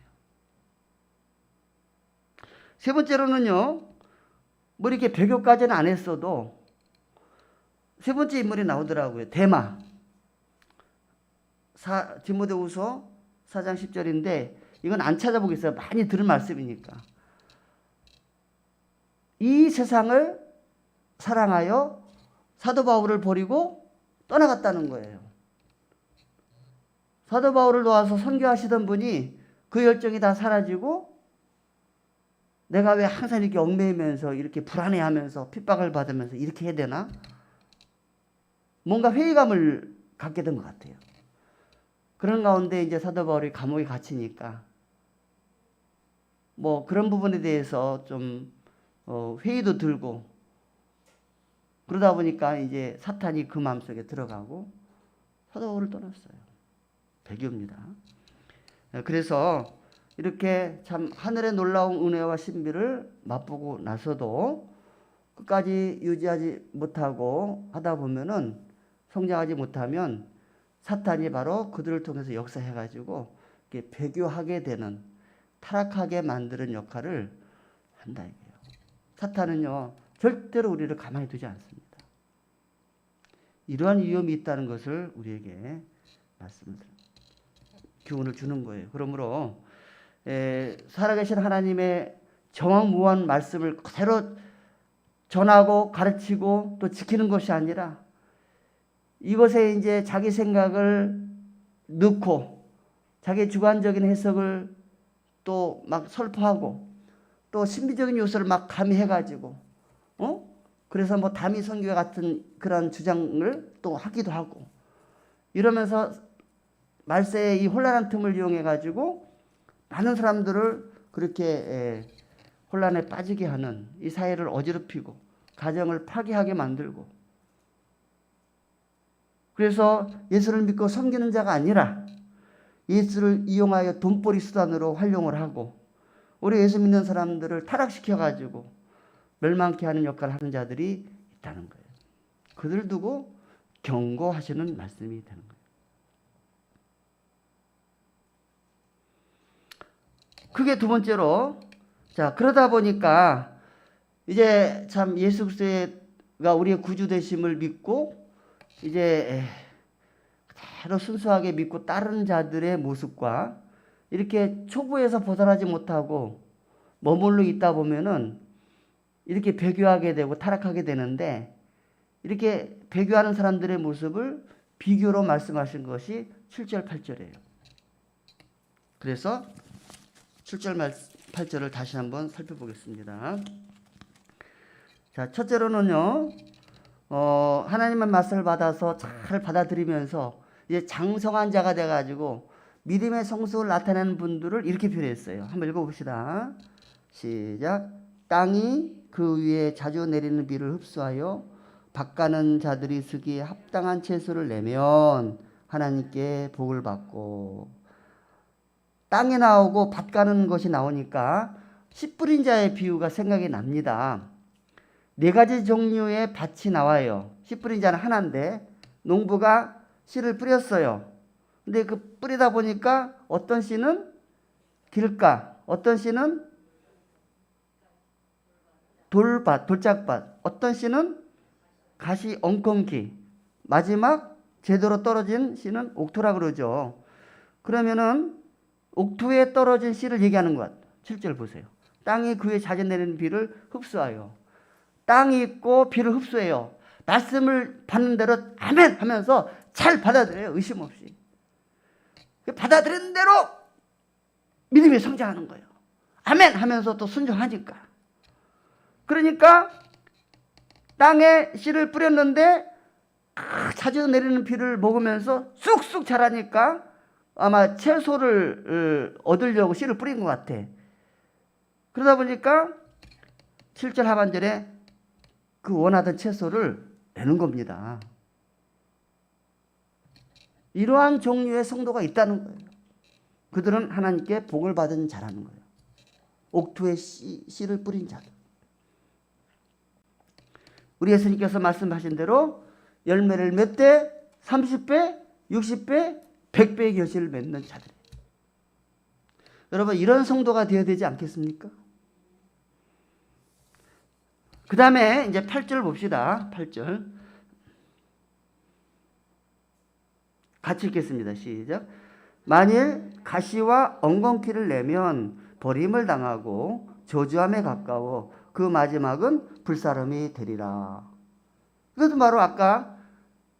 세 번째로는요, 뭐 이렇게 배교까지는 안 했어도 세 번째 인물이 나오더라고요. 데마. 디모데후서 4장 10절인데 이건 안 찾아보겠어요. 많이 들은 말씀이니까. 이 세상을 사랑하여 사도 바울을 버리고 떠나갔다는 거예요. 사도 바울을 도와서 선교하시던 분이 그 열정이 다 사라지고 내가 왜 항상 이렇게 얽매이면서 이렇게 불안해하면서 핍박을 받으면서 이렇게 해야 되나? 뭔가 회의감을 갖게 된 것 같아요. 그런 가운데 이제 사도 바울이 감옥에 갇히니까 뭐 그런 부분에 대해서 좀 회의도 들고 그러다 보니까 이제 사탄이 그 마음속에 들어가고 사도 바울을 떠났어요. 배교입니다. 그래서 이렇게 참 하늘의 놀라운 은혜와 신비를 맛보고 나서도 끝까지 유지하지 못하고 하다 보면은 성장하지 못하면 사탄이 바로 그들을 통해서 역사해가지고 배교하게 되는, 타락하게 만드는 역할을 한다 이게요. 사탄은요 절대로 우리를 가만히 두지 않습니다. 이러한 위험이 있다는 것을 우리에게 교훈을 주는 거예요. 그러므로 살아계신 하나님의 정확무한 말씀을 그대로 전하고 가르치고 또 지키는 것이 아니라 이것에 이제 자기 생각을 넣고 자기 주관적인 해석을 또 막 설포하고 또 신비적인 요소를 막 가미해가지고 그래서 뭐 다미 선교 같은 그런 주장을 또 하기도 하고 이러면서 말세의 이 혼란한 틈을 이용해가지고 많은 사람들을 그렇게 혼란에 빠지게 하는, 이 사회를 어지럽히고 가정을 파괴하게 만들고, 그래서 예수를 믿고 섬기는 자가 아니라 예수를 이용하여 돈벌이 수단으로 활용을 하고 우리 예수 믿는 사람들을 타락시켜가지고 멸망케 하는 역할을 하는 자들이 있다는 거예요. 그들 두고 경고하시는 말씀이 되는 거예요. 그게 두 번째로, 자, 그러다 보니까 이제 참 예수 그리스도가 우리의 구주 되심을 믿고 이제 그대로 순수하게 믿고 따르는 자들의 모습과 이렇게 초부에서 벗어나지 못하고 머물러 있다 보면은 이렇게 배교하게 되고 타락하게 되는데, 이렇게 배교하는 사람들의 모습을 비교로 말씀하신 것이 7절 8절이에요. 그래서 7절 8절을 다시 한번 살펴보겠습니다. 자, 첫째로는요, 하나님의 말씀을 받아서 잘 받아들이면서 이제 장성한 자가 돼가지고 믿음의 성숙을 나타내는 분들을 이렇게 표현했어요. 한번 읽어봅시다. 시작. 땅이 그 위에 자주 내리는 비를 흡수하여 밭가는 자들이 쓰기에 합당한 채소를 내면 하나님께 복을 받고, 땅에 나오고 밭 가는 것이 나오니까 씨 뿌린 자의 비유가 생각이 납니다. 네 가지 종류의 밭이 나와요. 씨 뿌린 자는 하나인데 농부가 씨를 뿌렸어요. 근데 그 뿌리다 보니까 어떤 씨는 길가, 어떤 씨는 돌짝밭, 어떤 씨는 가시 엉겅퀴, 마지막 제대로 떨어진 씨는 옥토라 그러죠. 그러면은 옥토에 떨어진 씨를 얘기하는 것. 7절 보세요. 땅이 그에 잦아내리는 비를 흡수하여. 땅이 있고 비를 흡수해요. 말씀을 받는 대로 아멘 하면서 잘 받아들여요. 의심 없이. 받아들이는 대로 믿음이 성장하는 거예요. 아멘 하면서 또 순종하니까. 그러니까 땅에 씨를 뿌렸는데 자주 내리는 비를 먹으면서 쑥쑥 자라니까 아마 채소를 얻으려고 씨를 뿌린 것 같아. 그러다 보니까 7절 하반절에 그 원하던 채소를 내는 겁니다. 이러한 종류의 성도가 있다는 거예요. 그들은 하나님께 복을 받은 자라는 거예요. 옥토에 씨를 뿌린 자들. 우리 예수님께서 말씀하신 대로 열매를 몇 대? 30배, 60배, 100배의 결실을 맺는 자들. 여러분 이런 성도가 되어야 되지 않겠습니까? 그 다음에 이제 8절 봅시다. 8절. 같이 읽겠습니다. 시작. 만일 가시와 엉겅퀴를 내면 버림을 당하고 저주함에 가까워 그 마지막은 불사름이 되리라. 이것도 바로 아까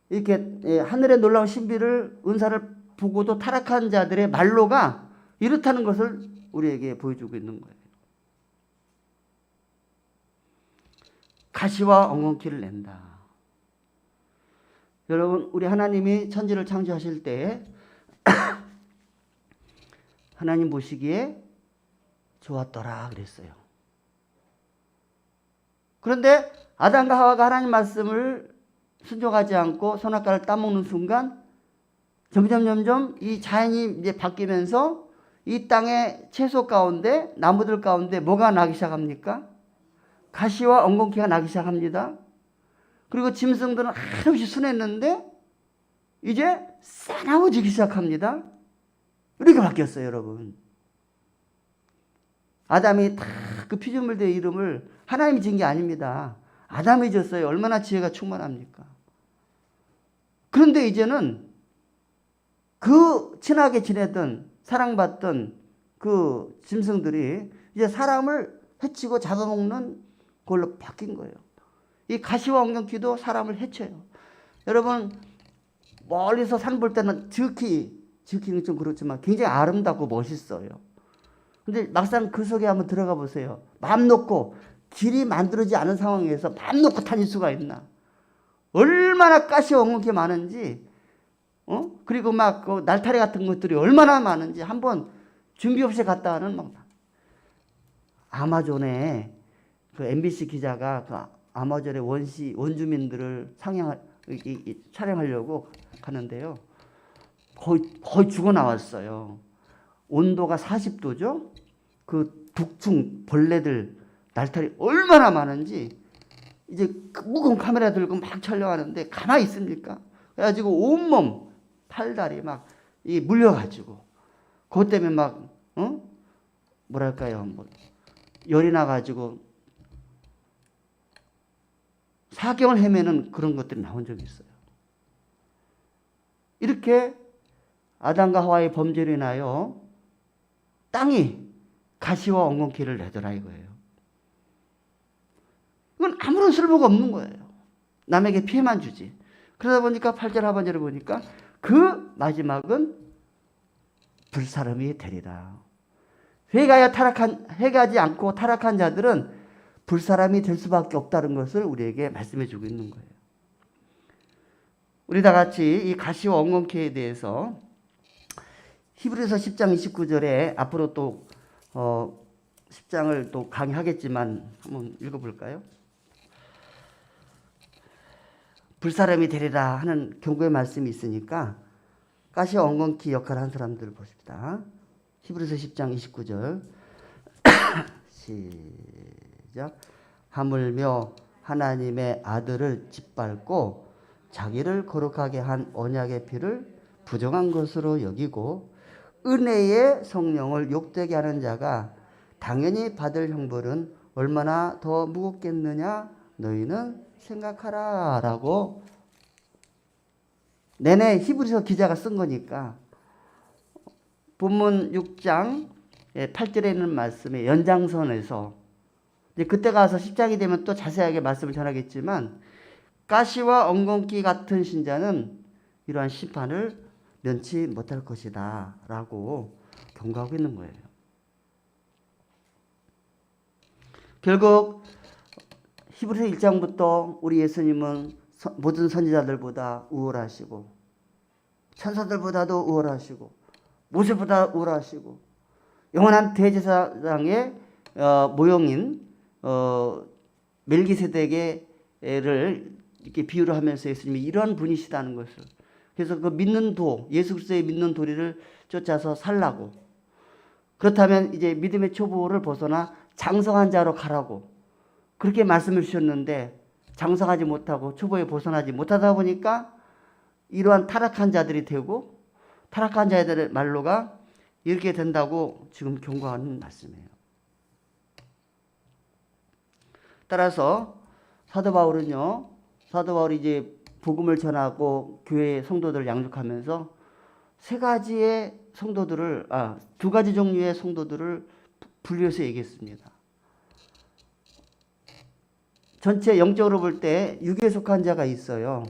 이렇게 하늘의 놀라운 신비를 은사를 보고도 타락한 자들의 말로가 이렇다는 것을 우리에게 보여주고 있는 거예요. 가시와 엉겅퀴를 낸다. 여러분 우리 하나님이 천지를 창조하실 때 하나님 보시기에 좋았더라 그랬어요. 그런데 아담과 하와가 하나님 말씀을 순종하지 않고 선악과를 따먹는 순간 점점 이 자연이 이제 바뀌면서 이 땅의 채소 가운데 나무들 가운데 뭐가 나기 시작합니까? 가시와 엉겅퀴가 나기 시작합니다. 그리고 짐승들은 한없이 순했는데 이제 싸나워지기 시작합니다. 이렇게 바뀌었어요, 여러분. 아담이 다 그 피조물들의 이름을 하나님이 지은 게 아닙니다. 아담이 지었어요. 얼마나 지혜가 충만합니까? 그런데 이제는 그 친하게 지내던 사랑받던 그 짐승들이 이제 사람을 해치고 잡아먹는 걸로 바뀐 거예요. 이 가시와 엉겅퀴도 사람을 해쳐요. 여러분 멀리서 산 볼 때는 지키는 좀 그렇지만 굉장히 아름답고 멋있어요. 근데 막상 그 속에 한번 들어가 보세요. 마음 놓고 길이 만들어지지 않은 상황에서 마음 놓고 다닐 수가 있나? 얼마나 가시와 엉겅퀴 많은지, 그리고 막 그 날타리 같은 것들이 얼마나 많은지 한번 준비 없이 갔다 하는 막 아마존에 그 MBC 기자가 그 아마존의 원주민들을 촬영하려고 가는데요. 거의 죽어 나왔어요. 온도가 40도죠. 그 북충 벌레들 날타리 얼마나 많은지 이제 무거운 카메라 들고 막 촬영하는데 가만히 있습니까? 그래가지고 온몸 팔다리 막 이 물려가지고 그것 때문에 막 뭐랄까요, 뭐 열이 나가지고 사경을 헤매는 그런 것들이 나온 적이 있어요. 이렇게 아담과 하와의 범죄로 인하여 땅이 가시와 엉겅퀴를 내더라 이거예요. 이건 아무런 쓸모가 없는 거예요. 남에게 피해만 주지. 그러다 보니까 8절 하반절을 보니까 그 마지막은 불사름이 되리라. 회개하지 않고 타락한 자들은 불사람이 될 수밖에 없다는 것을 우리에게 말씀해 주고 있는 거예요. 우리 다 같이 이 가시와 엉겅퀴에 대해서 히브리서 10장 29절에 앞으로 또 10장을 또 강의하겠지만 한번 읽어볼까요? 불사람이 되리라 하는 경고의 말씀이 있으니까 가시와 엉겅퀴 역할을 한 사람들을 보십시다. 히브리서 10장 29절 시작. 하물며 하나님의 아들을 짓밟고 자기를 거룩하게 한 언약의 피를 부정한 것으로 여기고 은혜의 성령을 욕되게 하는 자가 당연히 받을 형벌은 얼마나 더 무겁겠느냐 너희는 생각하라 라고 내내 히브리서 기자가 쓴 거니까 본문 6장 8절에 있는 말씀의 연장선에서 이제 그때 가서 10장이 되면 또 자세하게 말씀을 전하겠지만 가시와 엉겅퀴 같은 신자는 이러한 심판을 면치 못할 것이다 라고 경고하고 있는 거예요. 결국 히브리서 1장부터 우리 예수님은 모든 선지자들보다 우월하시고 천사들보다도 우월하시고 모세보다 우월하시고 영원한 대제사장의 모형인 멜기세덱을 이렇게 비유를 하면서 예수님이 이러한 분이시다는 것을, 그래서 그 믿는 도, 예수 그리스도의 믿는 도리를 쫓아서 살라고, 그렇다면 이제 믿음의 초보를 벗어나 장성한 자로 가라고 그렇게 말씀을 주셨는데 장성하지 못하고 초보에 벗어나지 못하다 보니까 이러한 타락한 자들이 되고 타락한 자들의 말로가 이렇게 된다고 지금 경고하는 말씀이에요. 따라서 사도 바울이 이제 복음을 전하고 교회 성도들을 양육하면서 두 가지 종류의 성도들을 분류해서 얘기했습니다. 전체 영적으로 볼 때 육에 속한 자가 있어요.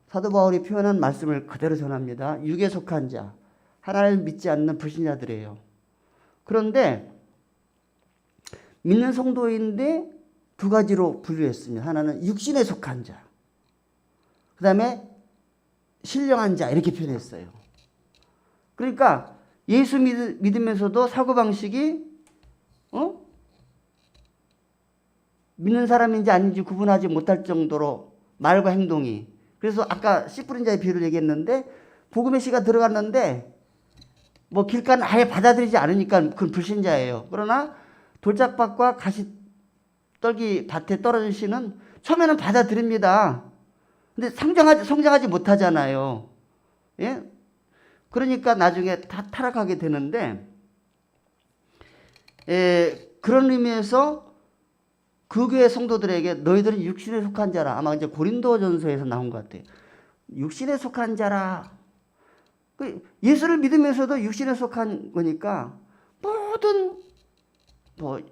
사도 바울이 표현한 말씀을 그대로 전합니다. 육에 속한 자, 하나님을 믿지 않는 불신자들이에요. 그런데 믿는 성도인데 두 가지로 분류했습니다. 하나는 육신에 속한 자, 그 다음에 신령한 자, 이렇게 표현했어요. 그러니까 예수 믿으면서도 사고방식이 믿는 사람인지 아닌지 구분하지 못할 정도로 말과 행동이, 그래서 아까 씨 뿌린 자의 비유를 얘기했는데 복음의 씨가 들어갔는데 뭐 길가는 아예 받아들이지 않으니까 그건 불신자예요. 그러나 돌짝밭과 가시떨기 밭에 떨어진 씨는 처음에는 받아들입니다. 근데 성장하지 못하잖아요. 예? 그러니까 나중에 다 타락하게 되는데, 그런 의미에서 그 교회 성도들에게 너희들은 육신에 속한 자라, 아마 이제 고린도전서에서 나온 것 같아요. 육신에 속한 자라. 예수를 믿으면서도 육신에 속한 거니까 모든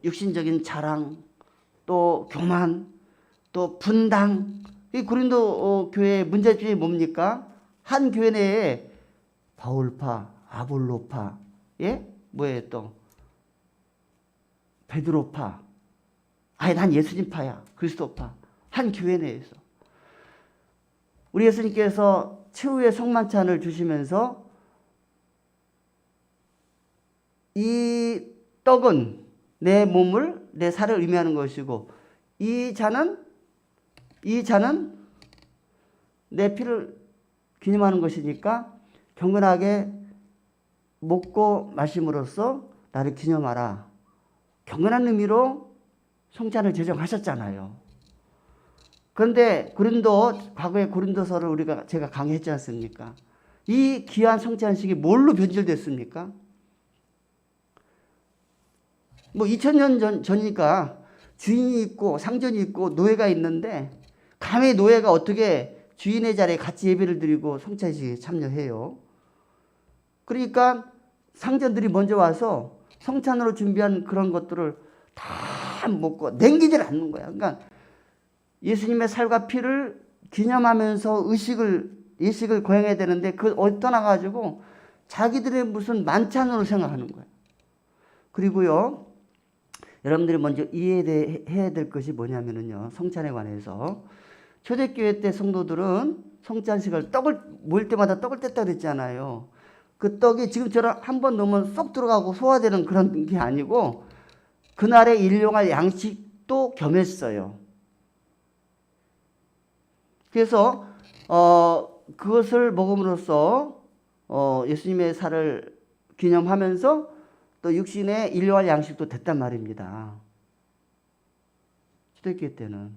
육신적인 자랑, 또 교만, 또 분당. 이 고린도 교회의 문제점이 뭡니까? 한 교회 내에 바울파, 아볼로파, 뭐예요 또? 베드로파. 난 예수님파야. 그리스도파. 한 교회 내에서. 우리 예수님께서 최후의 성만찬을 주시면서 이 떡은 내 몸을, 내 살을 의미하는 것이고 이 잔은 내 피를 기념하는 것이니까 경건하게 먹고 마심으로써 나를 기념하라. 경건한 의미로 성찬을 제정하셨잖아요. 그런데 과거의 고린도서를 제가 강의했지 않습니까? 이 귀한 성찬식이 뭘로 변질됐습니까? 뭐 2000년 전이니까 주인이 있고 상전이 있고 노예가 있는데 감히 노예가 어떻게 주인의 자리에 같이 예배를 드리고 성찬식에 참여해요? 그러니까 상전들이 먼저 와서 성찬으로 준비한 그런 것들을 다 먹고 남기질 않는 거야. 그러니까 예수님의 살과 피를 기념하면서 예식을 거행해야 되는데 떠나가지고 자기들의 무슨 만찬으로 생각하는 거예요. 그리고요, 여러분들이 먼저 이해해야 될 것이 뭐냐면요, 성찬에 관해서 초대교회 때 성도들은 성찬식을 떡을 모일 때마다 떡을 뗐다 그랬잖아요. 그 떡이 지금처럼 한 번 넣으면 쏙 들어가고 소화되는 그런 게 아니고 그날에 일용할 양식도 겸했어요. 그래서 그것을 먹음으로써 예수님의 살을 기념하면서 또 육신에 일용할 양식도 됐단 말입니다. 초대교회 때는.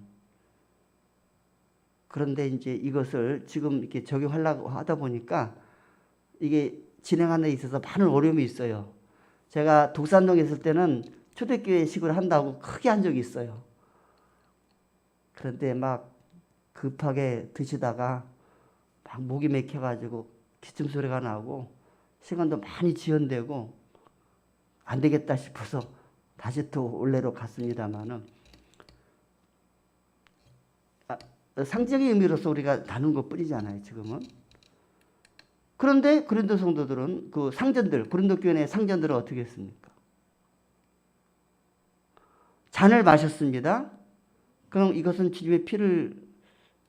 그런데 이제 이것을 지금 이렇게 적용하려고 하다 보니까 이게 진행하는 데 있어서 많은 어려움이 있어요. 제가 독산동에 있을 때는 초대교회식으로 한다고 크게 한 적이 있어요. 그런데 막 급하게 드시다가 막 목이 맥혀가지고 기침 소리가 나고 시간도 많이 지연되고 안 되겠다 싶어서 다시 또 원래로 갔습니다만은 상징의 의미로서 우리가 다룬 것 뿐이잖아요, 지금은. 그런데 고린도 성도들은 그 상전들, 고린도 교회 의 상전들은 어떻게 했습니까? 잔을 마셨습니다. 그럼 이것은 주님의 피를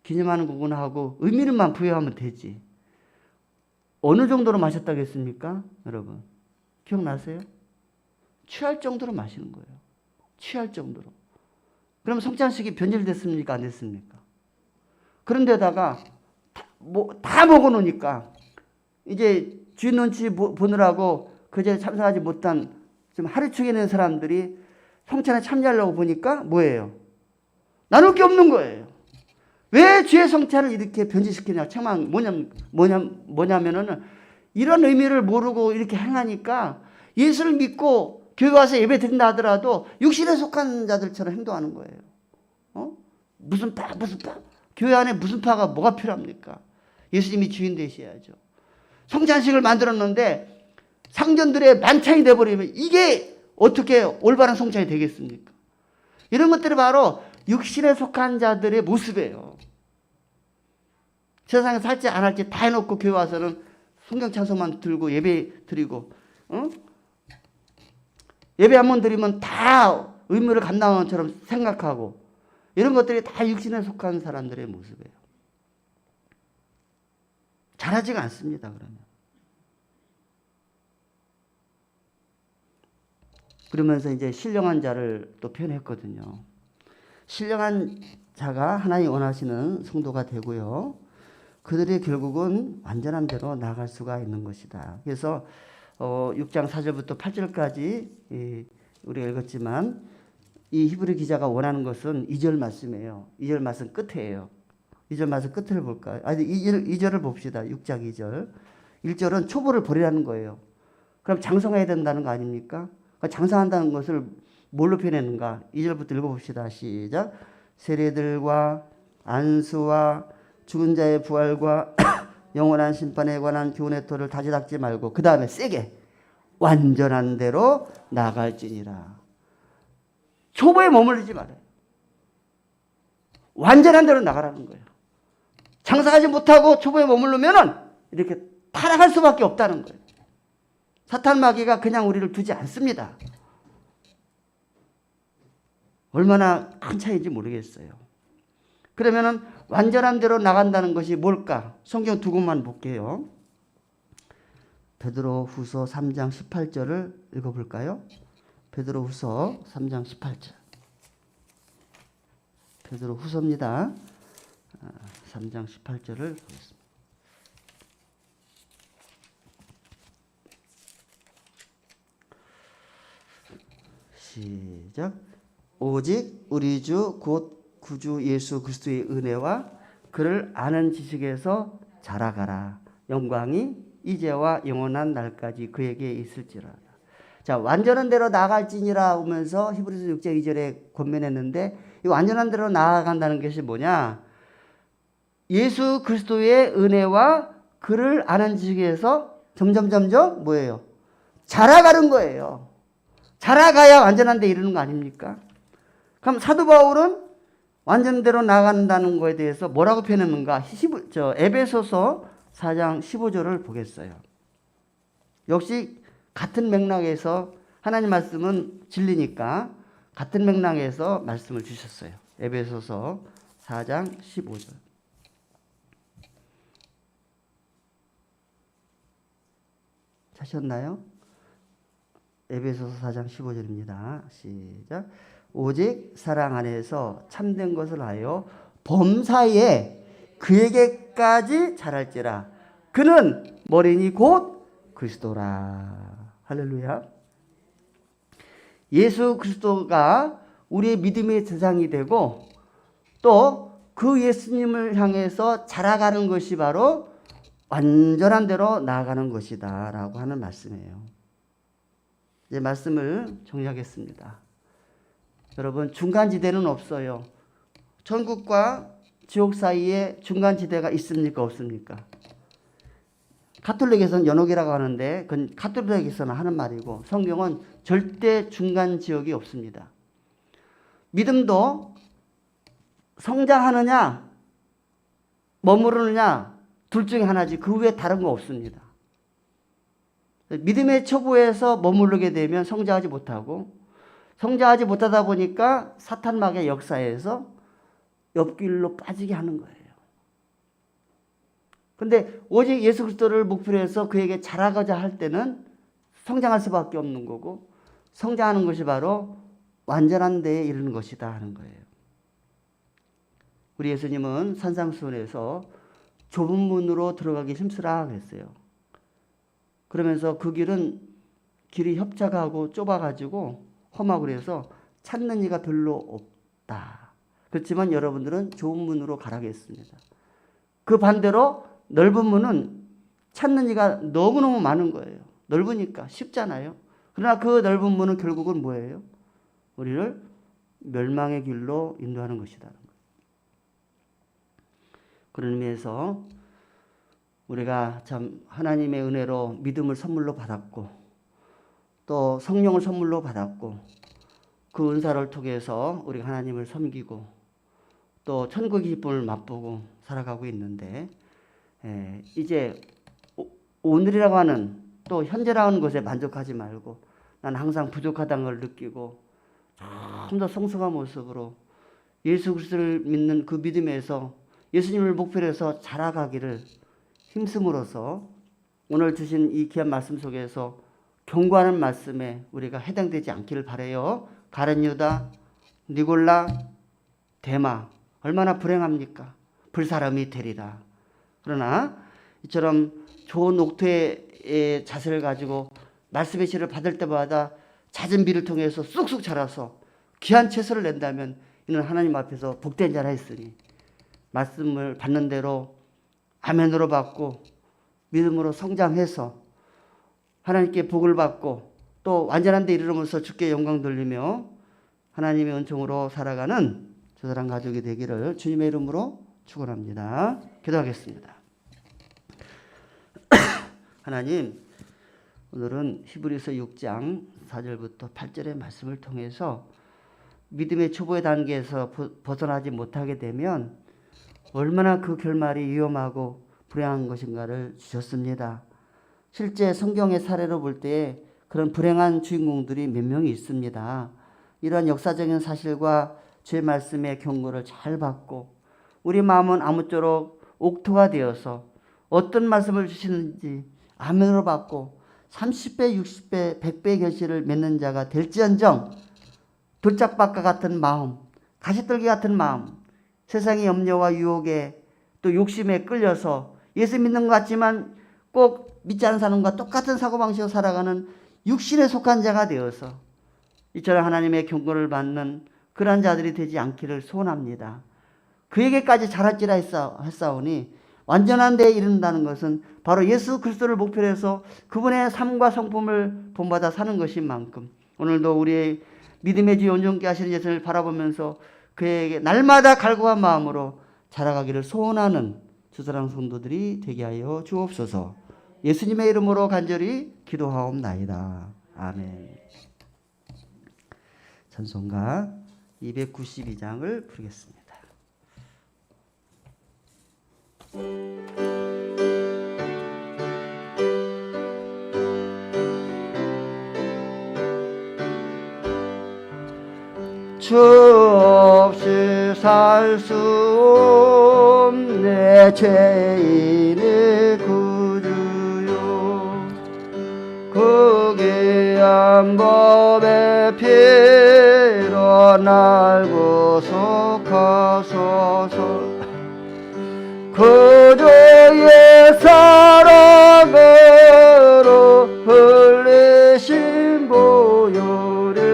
기념하는 거구나 하고 의미를만 부여하면 되지. 어느 정도로 마셨다고 했습니까? 여러분 기억나세요? 취할 정도로 마시는 거예요. 취할 정도로. 그럼 성찬식이 변질됐습니까? 안 됐습니까? 그런데다가 다 먹어놓으니까 이제 주인 눈치 보느라고 그제 참석하지 못한 좀 하루 종일 있는 사람들이 성찬에 참여하려고 보니까 뭐예요? 나눌 게 없는 거예요. 왜 주의 성찬을 이렇게 변질시키냐? 책망 뭐냐면은 이런 의미를 모르고 이렇게 행하니까 예수를 믿고 교회 와서 예배 드린다 하더라도 육신에 속한 자들처럼 행동하는 거예요. 무슨 파? 교회 안에 무슨 파가 뭐가 필요합니까? 예수님이 주인 되셔야죠. 성찬식을 만들었는데 상전들의 만찬이 돼버리면 이게 어떻게 올바른 성찬이 되겠습니까? 이런 것들이 바로 육신에 속한 자들의 모습이에요. 세상에 살지 안 할지 다 해놓고 교회 와서는 성경 찬송만 들고 예배 드리고 예배 한 번 드리면 다 의무를 감당하는 것처럼 생각하고 이런 것들이 다 육신에 속한 사람들의 모습이에요. 잘하지가 않습니다. 그러면. 그러면서 이제 신령한 자를 또 표현했거든요. 신령한 자가 하나님 원하시는 성도가 되고요. 그들이 결국은 완전한 대로 나아갈 수가 있는 것이다. 그래서 6장 4절부터 8절까지 우리가 읽었지만 이 히브리 기자가 원하는 것은 2절 말씀이에요. 2절 말씀 끝에요. 2절 말씀 끝을 볼까요? 2절을 봅시다. 6장 2절. 1절은 초보를 버리라는 거예요. 그럼 장성해야 된다는 거 아닙니까? 장성한다는 것을 뭘로 표현했는가? 2절부터 읽어봅시다. 시작. 세례들과 안수와 죽은 자의 부활과 영원한 심판에 관한 교훈의 터를 다시 닦지 말고 그 다음에 세게 완전한 대로 나갈지니라. 초보에 머물리지 말아요. 완전한 대로 나가라는 거예요. 장사하지 못하고 초보에 머물르면은 이렇게 타락할 수밖에 없다는 거예요. 사탄 마귀가 그냥 우리를 두지 않습니다. 얼마나 큰 차이인지 모르겠어요. 그러면은 완전한 대로 나간다는 것이 뭘까? 성경 두 곳만 볼게요. 베드로후서 3장 18절을 읽어볼까요? 베드로후서 3장 18절. 베드로후서입니다. 3장 18절을 보겠습니다. 시작. 오직 우리 주 곧 구주 예수 그리스도의 은혜와 그를 아는 지식에서 자라가라. 영광이 이제와 영원한 날까지 그에게 있을지라. 자, 완전한 대로 나아갈지니라 하면서 히브리서 6장 2절에 권면했는데 이 완전한 대로 나아간다는 것이 뭐냐? 예수 그리스도의 은혜와 그를 아는 지식에서 점점 뭐예요? 자라가는 거예요. 자라가야 완전한 데 이르는 거 아닙니까? 그럼 사도 바울은 완전대로 나간다는 거에 대해서 뭐라고 표현했는가? 에베소서 4장 15절을 보겠어요. 역시 같은 맥락에서 하나님 말씀은 진리니까 같은 맥락에서 말씀을 주셨어요. 에베소서 4장 15절. 찾으셨나요? 에베소서 4장 15절입니다. 시작. 오직 사랑 안에서 참된 것을 하여 범사에 그에게까지 자랄지라. 그는 머리니 곧 그리스도라. 할렐루야. 예수 그리스도가 우리의 믿음의 대상이 되고 또 그 예수님을 향해서 자라가는 것이 바로 완전한 대로 나아가는 것이다 라고 하는 말씀이에요. 이제 말씀을 정리하겠습니다. 여러분, 중간지대는 없어요. 천국과 지옥 사이에 중간지대가 있습니까? 없습니까? 가톨릭에서는 연옥이라고 하는데 그건 가톨릭에서는 하는 말이고 성경은 절대 중간 지역이 없습니다. 믿음도 성장하느냐 머무르느냐 둘 중에 하나지 그 외에 다른 거 없습니다. 믿음의 초보에서 머무르게 되면 성장하지 못하고 성장하지 못하다 보니까 사탄막의 역사에서 옆길로 빠지게 하는 거예요. 근데 오직 예수 그리스도를 목표로 해서 그에게 자라가자 할 때는 성장할 수밖에 없는 거고 성장하는 것이 바로 완전한 데에 이르는 것이다 하는 거예요. 우리 예수님은 산상수훈에서 좁은 문으로 들어가기 힘쓰라 그랬어요. 그러면서 그 길이 협착하고 좁아가지고 험하고 그래서 찾는 이가 별로 없다. 그렇지만 여러분들은 좁은 문으로 가라고 했습니다. 그 반대로 넓은 문은 찾는 이가 너무너무 많은 거예요. 넓으니까 쉽잖아요. 그러나 그 넓은 문은 결국은 뭐예요? 우리를 멸망의 길로 인도하는 것이다. 그런 의미에서 우리가 참 하나님의 은혜로 믿음을 선물로 받았고 또 성령을 선물로 받았고 그 은사를 통해서 우리가 하나님을 섬기고 또 천국의 기쁨을 맛보고 살아가고 있는데 이제 오늘이라고 하는 또 현재라고 하는 것에 만족하지 말고 난 항상 부족하다는 걸 느끼고 좀 더 성숙한 모습으로 예수 그리스도를 믿는 그 믿음에서 예수님을 목표로 해서 자라가기를 힘쓰므로써 오늘 주신 이 귀한 말씀 속에서 경고하는 말씀에 우리가 해당되지 않기를 바라요. 가룟 유다, 니골라, 데마 얼마나 불행합니까? 불사람이 되리라. 그러나 이처럼 좋은 옥토의 자세를 가지고 말씀의 씨를 받을 때마다 잦은 비를 통해서 쑥쑥 자라서 귀한 채소를 낸다면 이는 하나님 앞에서 복된 자라 했으니 말씀을 받는 대로 아멘으로 받고 믿음으로 성장해서 하나님께 복을 받고 또 완전한 데 이르면서 주께 영광 돌리며 하나님의 은총으로 살아가는 저 사람 가족이 되기를 주님의 이름으로 축원합니다. 기도하겠습니다. 하나님, 오늘은 히브리서 6장 4절부터 8절의 말씀을 통해서 믿음의 초보의 단계에서 벗어나지 못하게 되면 얼마나 그 결말이 위험하고 불행한 것인가를 주셨습니다. 실제 성경의 사례로 볼 때 그런 불행한 주인공들이 몇 명이 있습니다. 이러한 역사적인 사실과 주의 말씀의 경고를 잘 받고 우리 마음은 아무쪼록 옥토가 되어서 어떤 말씀을 주시는지 아멘으로 받고 30배, 60배, 100배의 결실을 맺는 자가 될지언정 돌짝밭과 같은 마음, 가시떨기 같은 마음, 세상의 염려와 유혹에 또 욕심에 끌려서 예수 믿는 것 같지만 꼭 믿지 않는 사람과 똑같은 사고방식으로 살아가는 육신에 속한 자가 되어서 이처럼 하나님의 경고를 받는 그러한 자들이 되지 않기를 소원합니다. 그에게까지 자랄지라 했사오니 완전한 데에 이른다는 것은 바로 예수 그리스도를 목표로 해서 그분의 삶과 성품을 본받아 사는 것인 만큼 오늘도 우리의 믿음의 주 온전케 하시는 예수를 바라보면서 그에게 날마다 갈구한 마음으로 자라가기를 소원하는 주사랑 성도들이 되게 하여 주옵소서. 예수님의 이름으로 간절히 기도하옵나이다. 아멘. 찬송가 292장을 부르겠습니다. 주 없이 살 수 없네 죄인의 구주요 그 귀한 법의 피로 날 구속하소서 그주의 사랑으로 흘리신 보혈을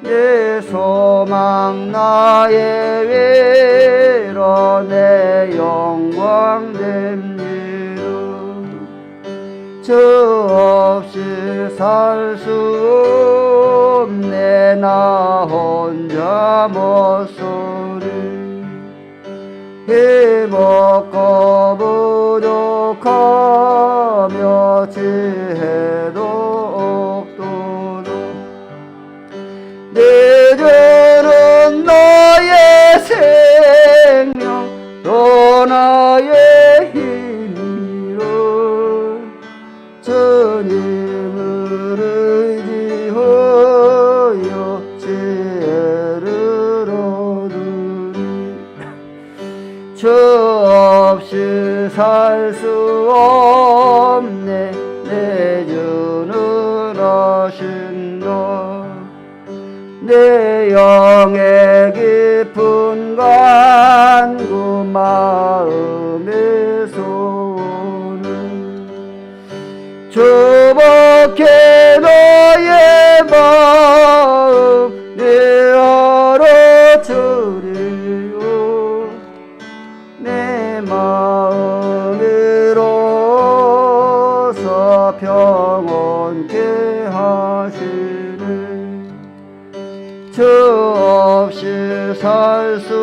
내 소망 나의 위로 내 영광 됩니다 주 없이 살 수 없네 나 혼자 못소리 힘없고 부족하며 지혜도 없도록 내 죄는 나의 생명 또 나의 힘이로 주님을 의지하여 지혜를 얻으리 주 없이 살 수 없네 내 주는 하신다 내 영의 깊은 간구 마음의 소원은 주밖에 너의 마음 내 알아주리요 내 마음으로서 평온케 하시네 주 없이 살 수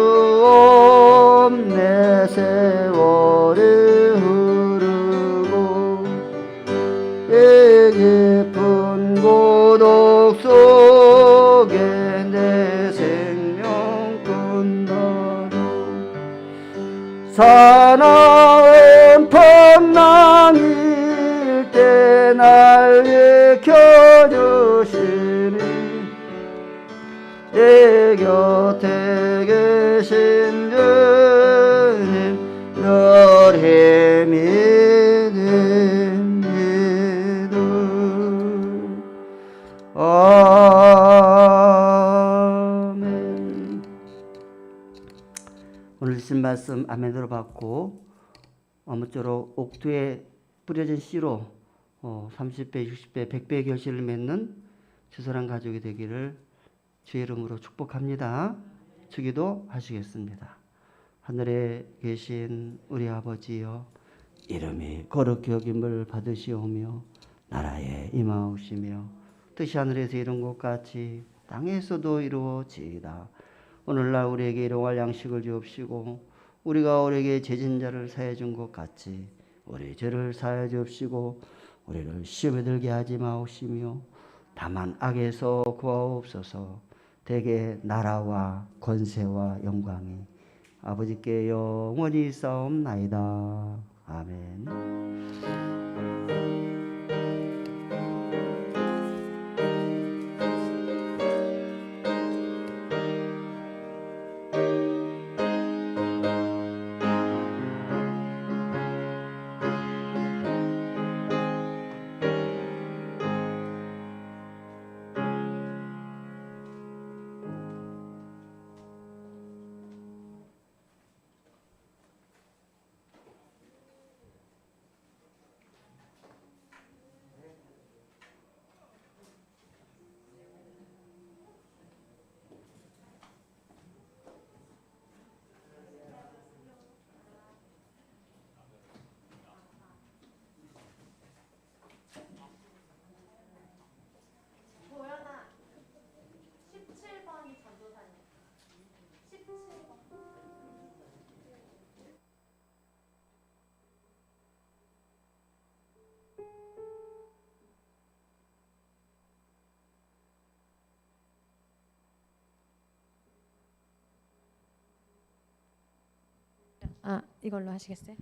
없네 세월이 흐르고 이 깊은 고독 속에 내 생명 끝나도 사나운 풍랑일 때 날 지켜주시니 내 곁에 계신 주님 늘 힘이 됩니다. 아멘. 오늘 주신 말씀 아멘으로 받고 아무쪼록 옥두에 뿌려진 씨로 30배, 60배, 100배의 결실을 맺는 주선한 가족이 되기를 주의 이름으로 축복합니다. 주기도 하시겠습니다. 하늘에 계신 우리 아버지여 이름이 거룩히 여김을 받으시오며 나라에 임하옵시며 뜻이 하늘에서 이룬 것 같이 땅에서도 이루어지이다. 오늘날 우리에게 일용할 양식을 주옵시고 우리가 우리에게 죄진 자를 사해 준 것 같이 우리 죄를 사해 주옵시고 우리를 시험에 들게 하지 마옵시며 다만 악에서 구하옵소서. 대개 나라와 권세와 영광이 아버지께 영원히 싸움나이다. 아멘. 이걸로 하시겠어요?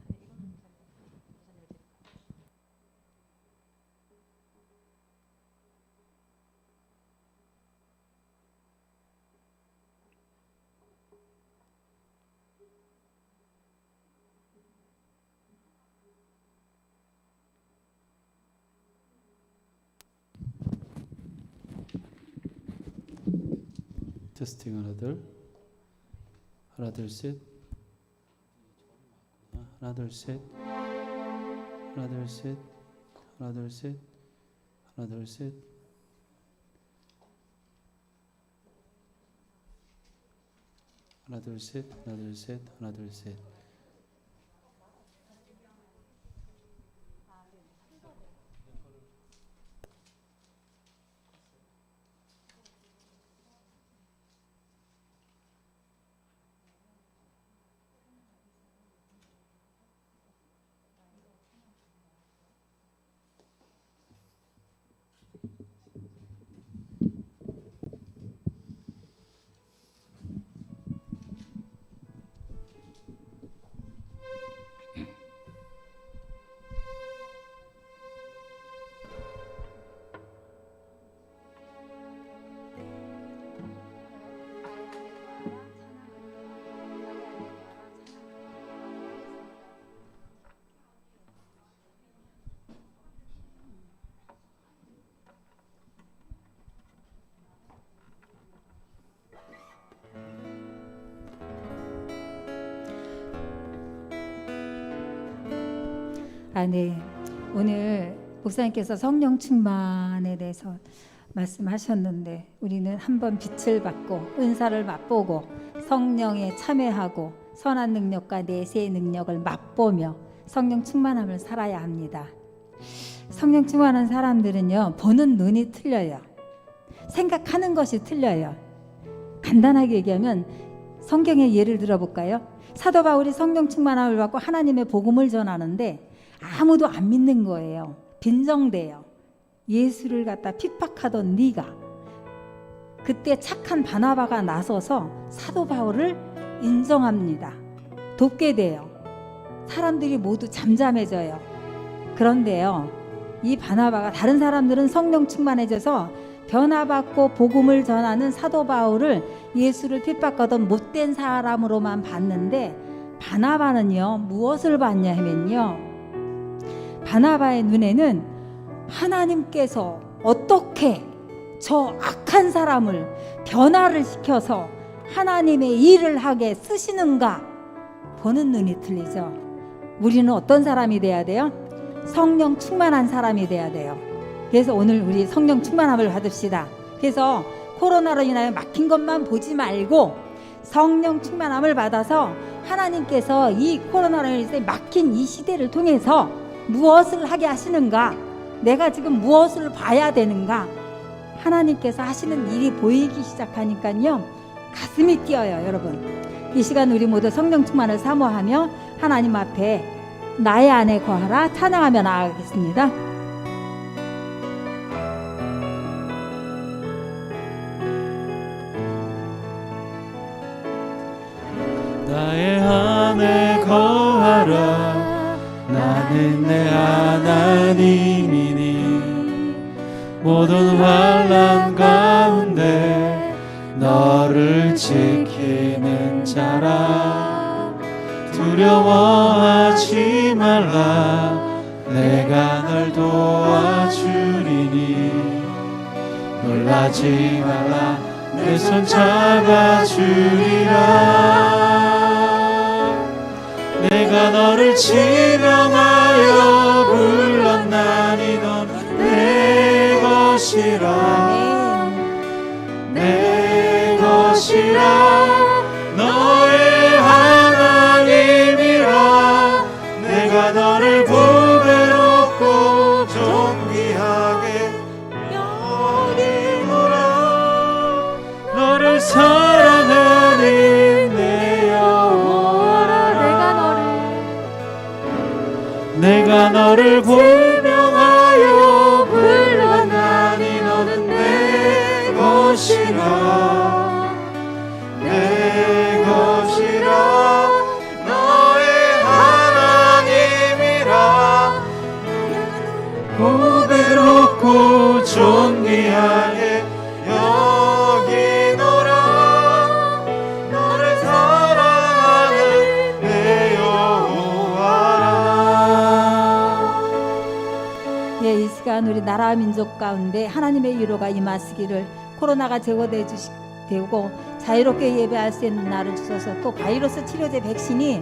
테스팅 하나 둘 셋 하나 둘 셋 하나 둘 셋 하나 둘 셋 하나 둘 셋 하나 둘 셋 하나 둘 셋 하나 둘 셋 네. 오늘 목사님께서 성령 충만에 대해서 말씀하셨는데 우리는 한번 빛을 받고 은사를 맛보고 성령에 참여하고 선한 능력과 내세의 능력을 맛보며 성령 충만함을 살아야 합니다. 성령 충만한 사람들은요, 보는 눈이 틀려요. 생각하는 것이 틀려요. 간단하게 얘기하면 성경의 예를 들어볼까요? 사도 바울이 성령 충만함을 받고 하나님의 복음을 전하는데 아무도 안 믿는 거예요. 빈정대요. 예수를 갖다 핍박하던 네가. 그때 착한 바나바가 나서서 사도 바울을 인정합니다. 돕게 돼요. 사람들이 모두 잠잠해져요. 그런데요, 이 바나바가, 다른 사람들은 성령 충만해져서 변화받고 복음을 전하는 사도 바울을 예수를 핍박하던 못된 사람으로만 봤는데, 바나바는요 무엇을 봤냐 하면요, 바나바의 눈에는 하나님께서 어떻게 저 악한 사람을 변화를 시켜서 하나님의 일을 하게 쓰시는가 보는 눈이 틀리죠. 우리는 어떤 사람이 돼야 돼요? 성령 충만한 사람이 돼야 돼요. 그래서 오늘 우리 성령 충만함을 받읍시다. 그래서 코로나로 인하여 막힌 것만 보지 말고 성령 충만함을 받아서 하나님께서 이 코로나로 인해서 막힌 이 시대를 통해서 무엇을 하게 하시는가, 내가 지금 무엇을 봐야 되는가, 하나님께서 하시는 일이 보이기 시작하니까요 가슴이 뛰어요. 여러분, 이 시간 우리 모두 성령 충만을 사모하며 하나님 앞에 나의 안에 거하라 찬양하며 나아가겠습니다. 나의 안에 거하라. 나는 내 하나님이니 모든 환난 가운데 너를 지키는 자라. 두려워하지 말라. 내가 널 도와주리니 놀라지 말라. 내 손 잡아주리라. 내가 너를 지명하여 불렀나니 넌 내 것이라. 내 것이라. 너의 하나님이라. 내가 너를 보배롭고 존귀하게 여기노라. 너를 사랑하는 내 영혼아, 내가 너를 불명하여 불렀나니 너는 내 것이라. 내 것이라. 너의 하나님이라. 보배롭고 존귀하게 여기노라. 너를 사랑하는 내 여호와라. 예, 이 시간 우리 나라 민족 가운데 하나님의 위로가 임하시기를, 코로나가 제거되고 자유롭게 예배할 수 있는 날을 주셔서, 또 바이러스 치료제 백신이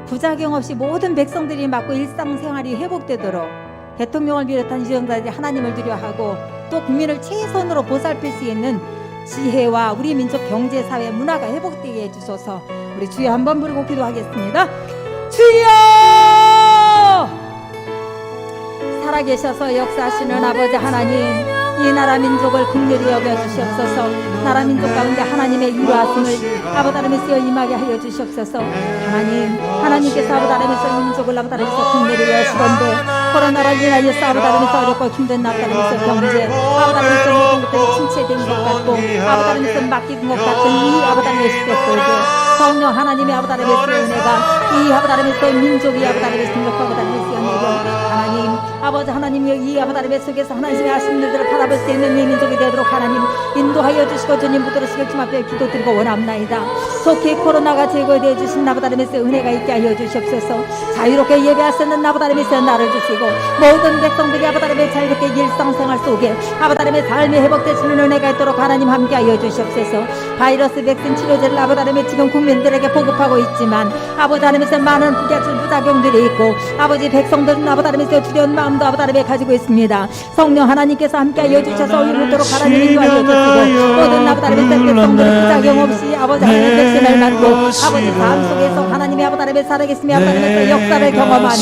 부작용 없이 모든 백성들이 맞고 일상생활이 회복되도록 대통령을 비롯한 지정자들이 하나님을 두려워하고 또 국민을 최선으로 보살필 수 있는 지혜와 우리 민족 경제, 사회, 문화가 회복되게 해주소서. 우리 주여 한번 부르고 기도하겠습니다. 주여! 살아계셔서 역사하시는 아버지 하나님, 이 나라 민족을 긍휼히 여겨주시옵소서. 나라 민족 가운데 하나님의 위로하심을 아버지 하나님의 쓰여 임하게 하여 주시옵소서. 하나님께서 아버지 하나님의 이 민족을 아버지 하나님께서 긍휼히 여시건대 코로나로 인하여서 아버지 하나님께서 어렵고 힘든 아버지 하나님께서 경제, 아버지 하나님께서 모든 것들이 침체된 것 같고 아버지 하나님께서 맡긴 것 같은 이 아버지 하나님의 시대속에 성령 하나님의 아버지 하나님의 은혜가 이 아버지 하나님의 민족이 아버지 하나님의 생각과 아버지 하나님의 내려 하나님 아버지 하나님의 이 아버지 하나님의 속에서 하나님의 하시는 일들을 바라볼 수 있는 이 민족이 되도록 하나님 인도하여 주시고 주님 붙들으시고 주님 앞에 기도드리고 원합나이다. 속히 코로나가 제거되어 주신 아버지 하나님의 은혜가 있게 하여 주시옵소서. 자유롭게 예배할 수 있는 아버지 하나님의 나를 주시고 모든 백성들이 아버지 하나님의 자유롭게 일상생활 속에 아버지 하나님의 삶이 회복되시는 은혜가 있도록 하나님 함께 하여 주시옵소서. 바이러스 백신 치료제를 아버지 하나님의 지금 국민들에게 보급하고 있지만 아버지 하나님의 많은 부작용들이 있고 아버지 백성들은 아버지 하나님의 두려운 마음도 아버지 하나님의 가지고 있습니다. 성령 하나님께서 함께 하여 주셔서 이루도록 하나님 인도하여 주시고 모든 아버지 하나님의 백성들은 부작용 없이 아버지 하나님의 백신을 맞고 아버지 삶 속에서 하나님의 아버지 하나님의 살아계심의 아버지 하나님의 역사를 경험하며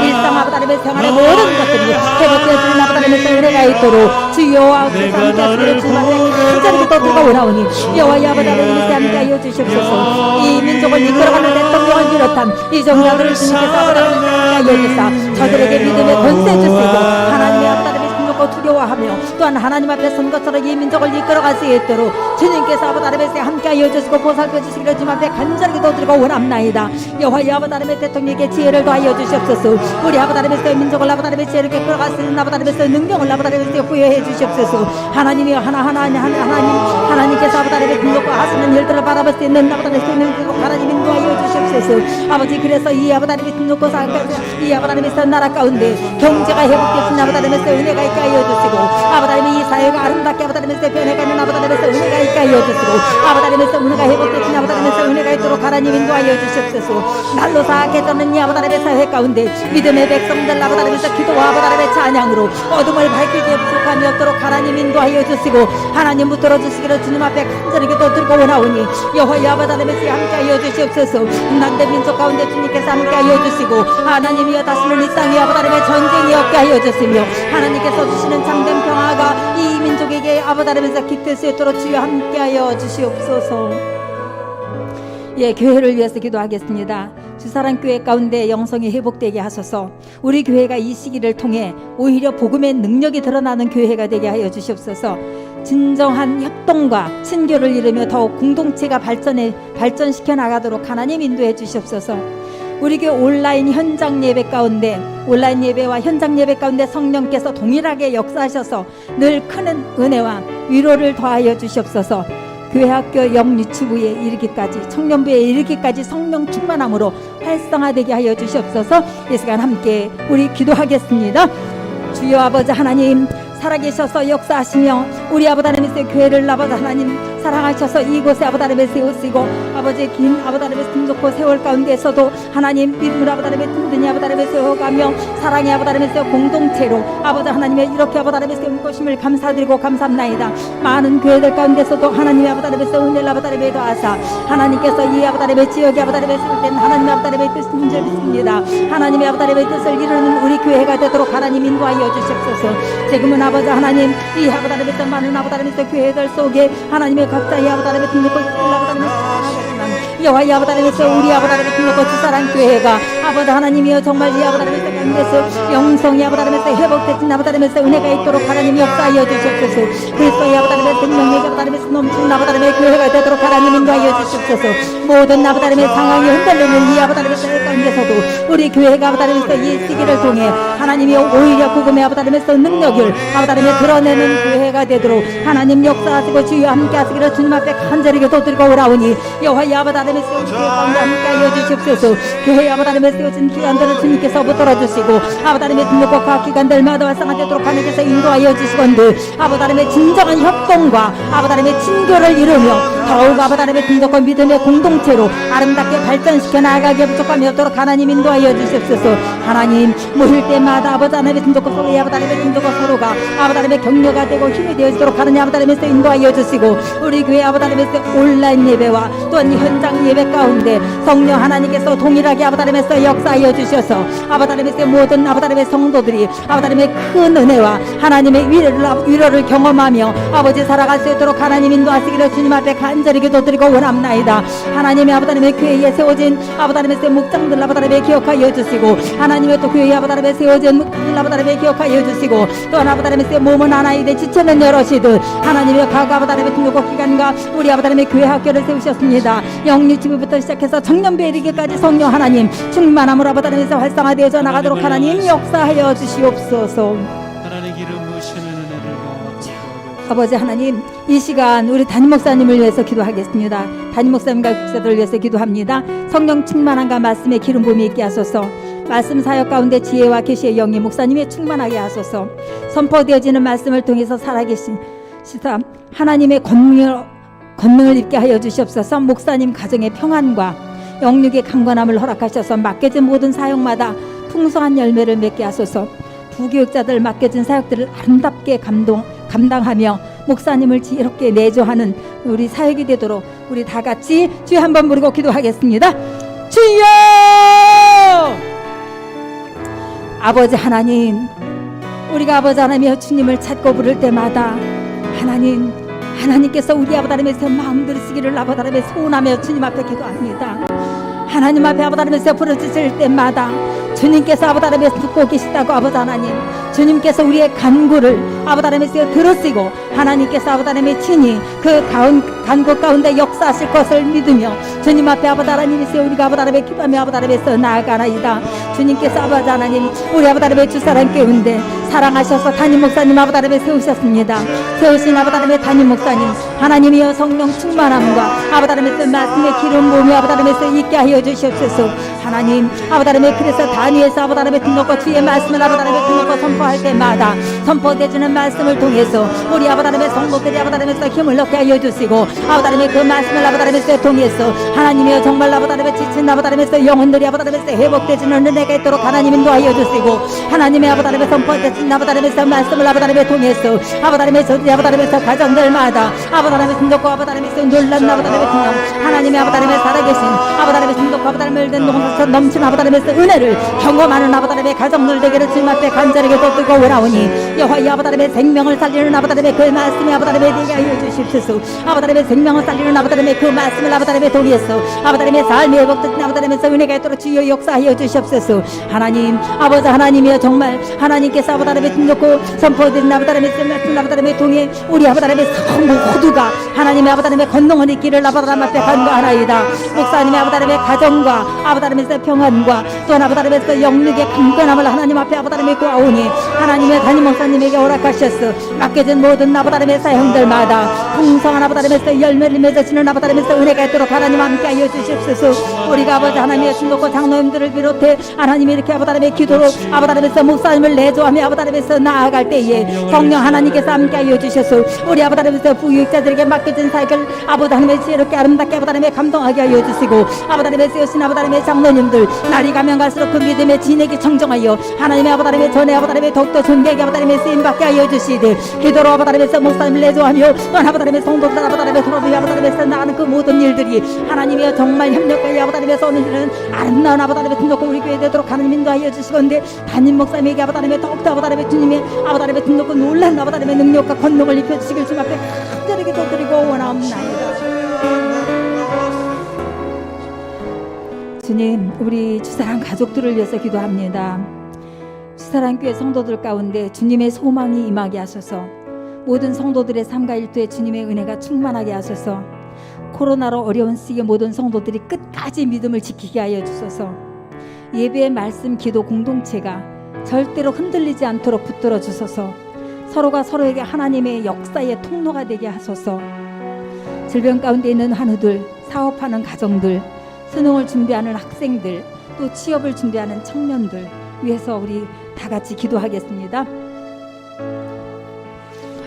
일상 아버지 하나님의 생활의 모든 것들이 회복되어지는 아버지 하나님의 은혜가 있도록 주여와 함께 하시기를 주님의 간절히 떠들고 오라오니 여호와의 아버지 하나님께서 함께 하여 주시옵소서. 이 민족을 이끌어가는 대통령을 비롯한 이 종자들을 주님께서 아버지 하나님께서 하여 주사 저들에게 믿음의 권세 주시고 하나님의 아버지 하나님의 두려워하며 또한 하나님 앞에 선 것처럼 이 민족을 이끌어갈 수 있도록 주님께서 아버지 하나님께 함께하여 주시고 보살펴 주시기를 주님 앞에 간절히 기도드리고 원합나이다. 여호와의 아버지 하나님의 대통령에게 지혜를 더하여 주시옵소서. 우리 아버지 하나님의 민족을 아버지 하나님의 지혜롭게 끌어갈 수 있는 아버지 하나님의 능력을 아버지 하나님께 부여해 주시옵소서. 하나님이 하나님께서 아버지 하나님의 민족과 하시는 일들을 바라볼 수 있는 아버지 하나님의 능력을 하나님 인도하여 주시옵소서. 아버지 그래서 이 아버지 하나님의 민족과 이 아버지 하나님의 나라 가운데 경제가 회복되신 아버지 하나님의 은혜가 있게 하여 주시고 아버지 하나님 이 사회가 아름답게 아버지 하나님의 변해가는 아버지 하나님의 은혜가 있게 하여 주시고 아버지 하나님의 은혜가 회복되신 아버지 하나님의 은혜가 있도록 하나님 인도하여 주시옵소서. 날로 사악해졌는 이 아버지 하나님의 사회 가운데 믿음의 백성들 아버지 하나님의 기도와 아버지 하나님의 찬양으로 어둠을 밝히게 부족함이 없도록 하나님 인도하여 주시고 하나님 붙들어 주시기를 주님 앞에 간절히 기도드리고 원하오니 여호와의 아버지 하나님의 함께하여 주시옵소서. 난데 민족 가운데 주님께서 함께하여 주시고 하나님이여 다시는 이 땅에 아버지 하나님의 전쟁이 없게 하여 주시며 하나님께서 주시는 참된 평화가 이 민족에게 아버지 하나님께서 깃들 수 있도록 주여 함께하여 주시옵소서. 예, 교회를 위해서 기도하겠습니다. 주사랑교회 가운데 영성이 회복되게 하소서. 우리 교회가 이 시기를 통해 오히려 복음의 능력이 드러나는 교회가 되게 하여 주시옵소서. 진정한 협동과 친교를 이루며 더욱 공동체가 발전시켜 나가도록 하나님 인도해 주시옵소서. 우리 교회 온라인 현장 예배 가운데 온라인 예배와 현장 예배 가운데 성령께서 동일하게 역사하셔서 늘 큰 은혜와 위로를 더하여 주시옵소서. 교회 학교 영유치부에 이르기까지 청년부에 이르기까지 성령 충만함으로 활성화되게 하여 주시옵소서. 이 시간 함께 우리 기도하겠습니다. 주여 아버지 하나님 살아계셔서 역사하시며 우리 아버지 하나님의 교회를 아버지 하나님 사랑하셔서 이곳에 아버지 하나님의 세우시고 아버지의 긴 아버지 하나님의 등 좋고 세월 가운데서도 하나님 믿음을 아버지 하나님의 든든히 아버지 하나님의 세워가며 사랑의 아버지 하나님의 공동체로 아버지 하나님의 이렇게 아버지 하나님의 세운 것임을 감사드리고 감사합나이다. 많은 교회들 가운데서도 하나님의 아버지 하나님의 은혜를 아버지 하나님의 도하사 하나님께서 이 아버지 하나님의 지역에 아버지 하나님의 세울 때는 하나님의 아버지 하나님의 뜻인 줄 믿습니다. 하나님의 아버지 하나님의 뜻을 이루는 우리 교회가 되도록 하나님 인도하여 주시옵소서. 지금은 아버지 하나님 이 아버지 하나님의 많은 아버지 하나님의 교회들 속에 하나님의 각자의 아버지 하나님의 등록고 있을 아버지 하나님의 사랑하겠지만 여호와의 아버지 하나님께서 우리 아버지 하나님의 등록고 주사랑교회가 아버지 하나님이여 정말 이 아버지 하나님의 가운데서 영성이 아버지 하나님의 회복되신 아버지 하나님의 은혜가 있도록 하나님 역사하여 주시옵소서. 그리스도의 아버지 하나님의 생명력이 아버지 하나님의 넘치는 아버지 하나님의 교회가 되도록 하나님 인도하여 주시옵소서. 모든 아버지 하나님의 상황이 흔들리는 이 아버지 하나님의 사회 가운데서도 우리 교회가 아버지 하나님의 이 시기를 통해 하나님이 오히려 복음의 아버지 하나님의 능력을 아버지 하나님의 드러내는 교회가 되도록 하나님 역사하시고 주여 함께 하시기를 주님 앞에 간절히 기도드리고 오라오니 여호와의 아버지 하나님의 세운 교회 가운데 함께 하여 주시옵소서. 교회의 아버지 하나님의 세워진 기관들을 주님께서 붙들어 주시고 아버지 하나님의 등록과 각 기관들마다 활성화되도록 하나님께서 인도하여 주시건대 아버지 하나님의 진정한 협동과 아버지 하나님의 친교를 이루며 더욱 아버지 하나님의 등록과 믿음의 공동체로 아름답게 발전시켜 나아가게 부족함이 없도록 하나님 인도하여 주시옵소서. 하나님 모일 때마다 아버지 하나님의 등록과 속에 아버지 하나님의 등록과 서로가 아버지 하나님의 격려가 되고 힘이 되어지도록 하나님 아버지 하나님의 인도하여 주시고 우리 교회 아버지 하나님의 온라인 예배와 또한 현장 예배 가운데 성령 하나님께서 동일하게 아버지 하나님의 역사하여 주셔서 아버지 하나님의 모든 아버지 하나님의 성도들이 아버지 하나님의 큰 은혜와 하나님의 위로를 경험하며 아버지 살아갈 수 있도록 하나님 인도하시기를 주님 앞에 간절히 기도드리고 원합나이다. 하나님의 아버지 하나님의 교회에 세워진 아버지 하나님의 목장들 아버지 하나님의 기억하여 주시고 하나님의 또 교회 아버지 하나님의 세워진 목장들 아버지 하나님의 기억하여 주시고 또한 아버지 하나님의 몸은 하나이되 지체는 여럿이듯 하나님의 각 아버지 하나님의 등록국 기관과 우리 아버지 하나님의 교회 학교를 세우셨습니다. 영유치부부터 시작해서 청년부에 이르기까지 성령 하나님 충만함으로 아버지 하나님에서 활성화되어져 나가도록 하나님 역사하여 주시옵소서. 하나님 기름 부으시는 은혜를 아버지 하나님, 이 시간 우리 담임 목사님을 위해서 기도하겠습니다. 담임 목사님과 국사들을 위해서 기도합니다. 성령 충만함과 말씀의 기름 부음이 있게 하소서. 말씀 사역 가운데 지혜와 계시의 영이 목사님이 충만하게 하소서. 선포되어지는 말씀을 통해서 살아계신 시사 하나님의 권능을 입게 하여 주시옵소서. 목사님 가정의 평안과 영육의 강건함을 허락하셔서 맡겨진 모든 사역마다 풍성한 열매를 맺게 하소서. 부교육자들 맡겨진 사역들을 아름답게 감당하며 목사님을 지혜롭게 내조하는 우리 사역이 되도록 우리 다 같이 주여 한번 부르고 기도하겠습니다. 주여! 아버지 하나님, 우리가 아버지 하나님이여 주님을 찾고 부를 때마다 하나님께서 우리 아버지 하나님에서 마음 들으시기를 아버지 하나님의 소원하며 주님 앞에 기도합니다. 하나님 앞에 아버지 하나님에서 부르짖을 때마다 주님께서 아버지 하나님에서 듣고 계시다고 아버지 하나님, 주님께서 우리의 간구를 아버지 하나님에서 들으시고 하나님께서 아버지 하나님의 친히 그 간구 가운데 역사하실 것을 믿으며 주님 앞에 아버지 하나님이세요 우리가 아버지 하나님의 기도하며 아버지 하나님에서 나아가나이다. 주님께서 아버지 하나님 우리 아버지 하나님의 주사람 가운데 사랑하셔서 담임 목사님 아버지 하나님을 세우셨습니다. 세우신 아버지 하나님의 담임 목사님 하나님이여 성령 충만함과 아버지 하나님의 말씀의 기름 부음이 아버지 하나님에서 있게 하여 주시옵소서. 하나님 아버지 하나님의 그래서 단위에서 아버지 하나님의 등록과 주의 말씀을 아버지 하나님의 등록과 선포할 때마다 선포되어지는 말씀을 통해서 우리 아버지 하나님의 성도들이 아버지 하나님에서 힘을 얻게 하여 주시고 아버지 하나님의 그 말씀을 아버지 하나님에서 통해서 하나님이여 정말 아버지 하나님의 지친 아버지 하나님에서 영혼들이 아버지 하나님에서 회복되지는 은혜가 있도록 하나님 인도하여 주시고 하나님의 아버지 하나님의 선포되신 아버지 하나님에서 말씀을 아버지 하나님의 통해서 아버지 하나님의 저들이 아버지 하나님에서 가정들마다 아버지 하나님의 등록과 아버지 하나님에서 놀란 아버지 하나님의 등록 하나님의 아버지 하나님의 살아계신 아버지 하나님의 등록과 아버지 하나님의 농사서 넘친 아버지 하나님에서 은혜를 경험하는 아버지 하나님의 가정들 되기를 주님 앞에 간절하게 돋들고 원하오니 여호와의 아버지 하나님의 생명을 살리는 아버지 하나님의 그 말씀에 아버지 하나님의 되게 하여 주십시오. 아버지 하나님의 생명을 살리는 아버지 하나님의 그 말씀을 아버지 하나님의 통해서 아버지 하나님의 삶이 회복되는 아버지 하나님에서 은혜가 있도록 주여 역사하여 주시옵소서. 하나님 아버지 하나님이여 정말 하나님께서 아버지 하나님의 등록고 선포드린 아버지 하나님의 말씀 아버지 하나님의 통해 우리 아버지 하나님의 모두가 하나님의 아버지 하나님의 권능을 있기를 아버지 하나님 앞에 간구하나이다. 목사님의 아버지 하나님의 가정과 아버지 하나님의 평안과 또 아버지 하나님의 영육의 강건함을 하나님 앞에 아버지 하나님의 구하오니 하나님의 담임 목사님에게 허락하셨어. 맡겨진 모든 아버지 하나님의 사형들마다 풍성한 아버지 하나님의 열매를 맺으시는 아버지 하나님의 은혜가 있도록 하나님 함께 하여 주시옵소서. 우리가 아버지 하나님의 신도고 장로님들을 비롯해 하나님이 이렇게 아버지 하나님의 기도로 아버지 하나님의 목사님을 내조하며 아버지 하나님의 나아갈 때에 성령 하나님께서 함께 하여 주셔서 우리 아버지 하나님의 부유자들에게 맡겨진 사역을 아버지 하나님의 지혜롭게 아름답게 아버지 하나님의 감동하게 하여 주시고 아버지 하나님의 세우신 아버지 하나님의 장로님들 날이 가면 갈수록 그 믿음의 진액이 청정하여 하나님의 아버지 하나님의 전에 아버지 하나님의 더욱더 존귀하게 아버지 하나님의 쓰임받게 하여 주시되 기도로 아버지 하나님의 목사님을 내조하며 또 아버지 하나님의 성도들 아버지 하나님의 돌아보며 아버지 하나님의 나가는 그 모든 일들이 하나님의 정말 협력하여 아버지 하나님의 오는 일은 아름다운 아버지 하나님의 등록고 우리 교회 되도록 하나님 인도하여 주시건대 담임 목사님에게 아버지 하나님의 더욱더 아버지 하나님의 주님의 아버지 하나님의 등록고 놀란 아버지 하나님의 능력과 권능을 입혀주시길 주님 앞에 간절하게 돋드리고 원하옵나이다. 주님 우리 주사랑 가족들을 위해서 기도합니다. 주사랑교회 성도들 가운데 주님의 소망이 임하게 하소서. 모든 성도들의 삶과 일터에 주님의 은혜가 충만하게 하소서. 코로나로 어려운 시기에 모든 성도들이 끝까지 믿음을 지키게 하여 주소서. 예배의 말씀 기도 공동체가 절대로 흔들리지 않도록 붙들어 주소서. 서로가 서로에게 하나님의 역사의 통로가 되게 하소서. 질병 가운데 있는 환우들, 사업하는 가정들, 수능을 준비하는 학생들, 또 취업을 준비하는 청년들 위해서 우리 다 같이 기도하겠습니다.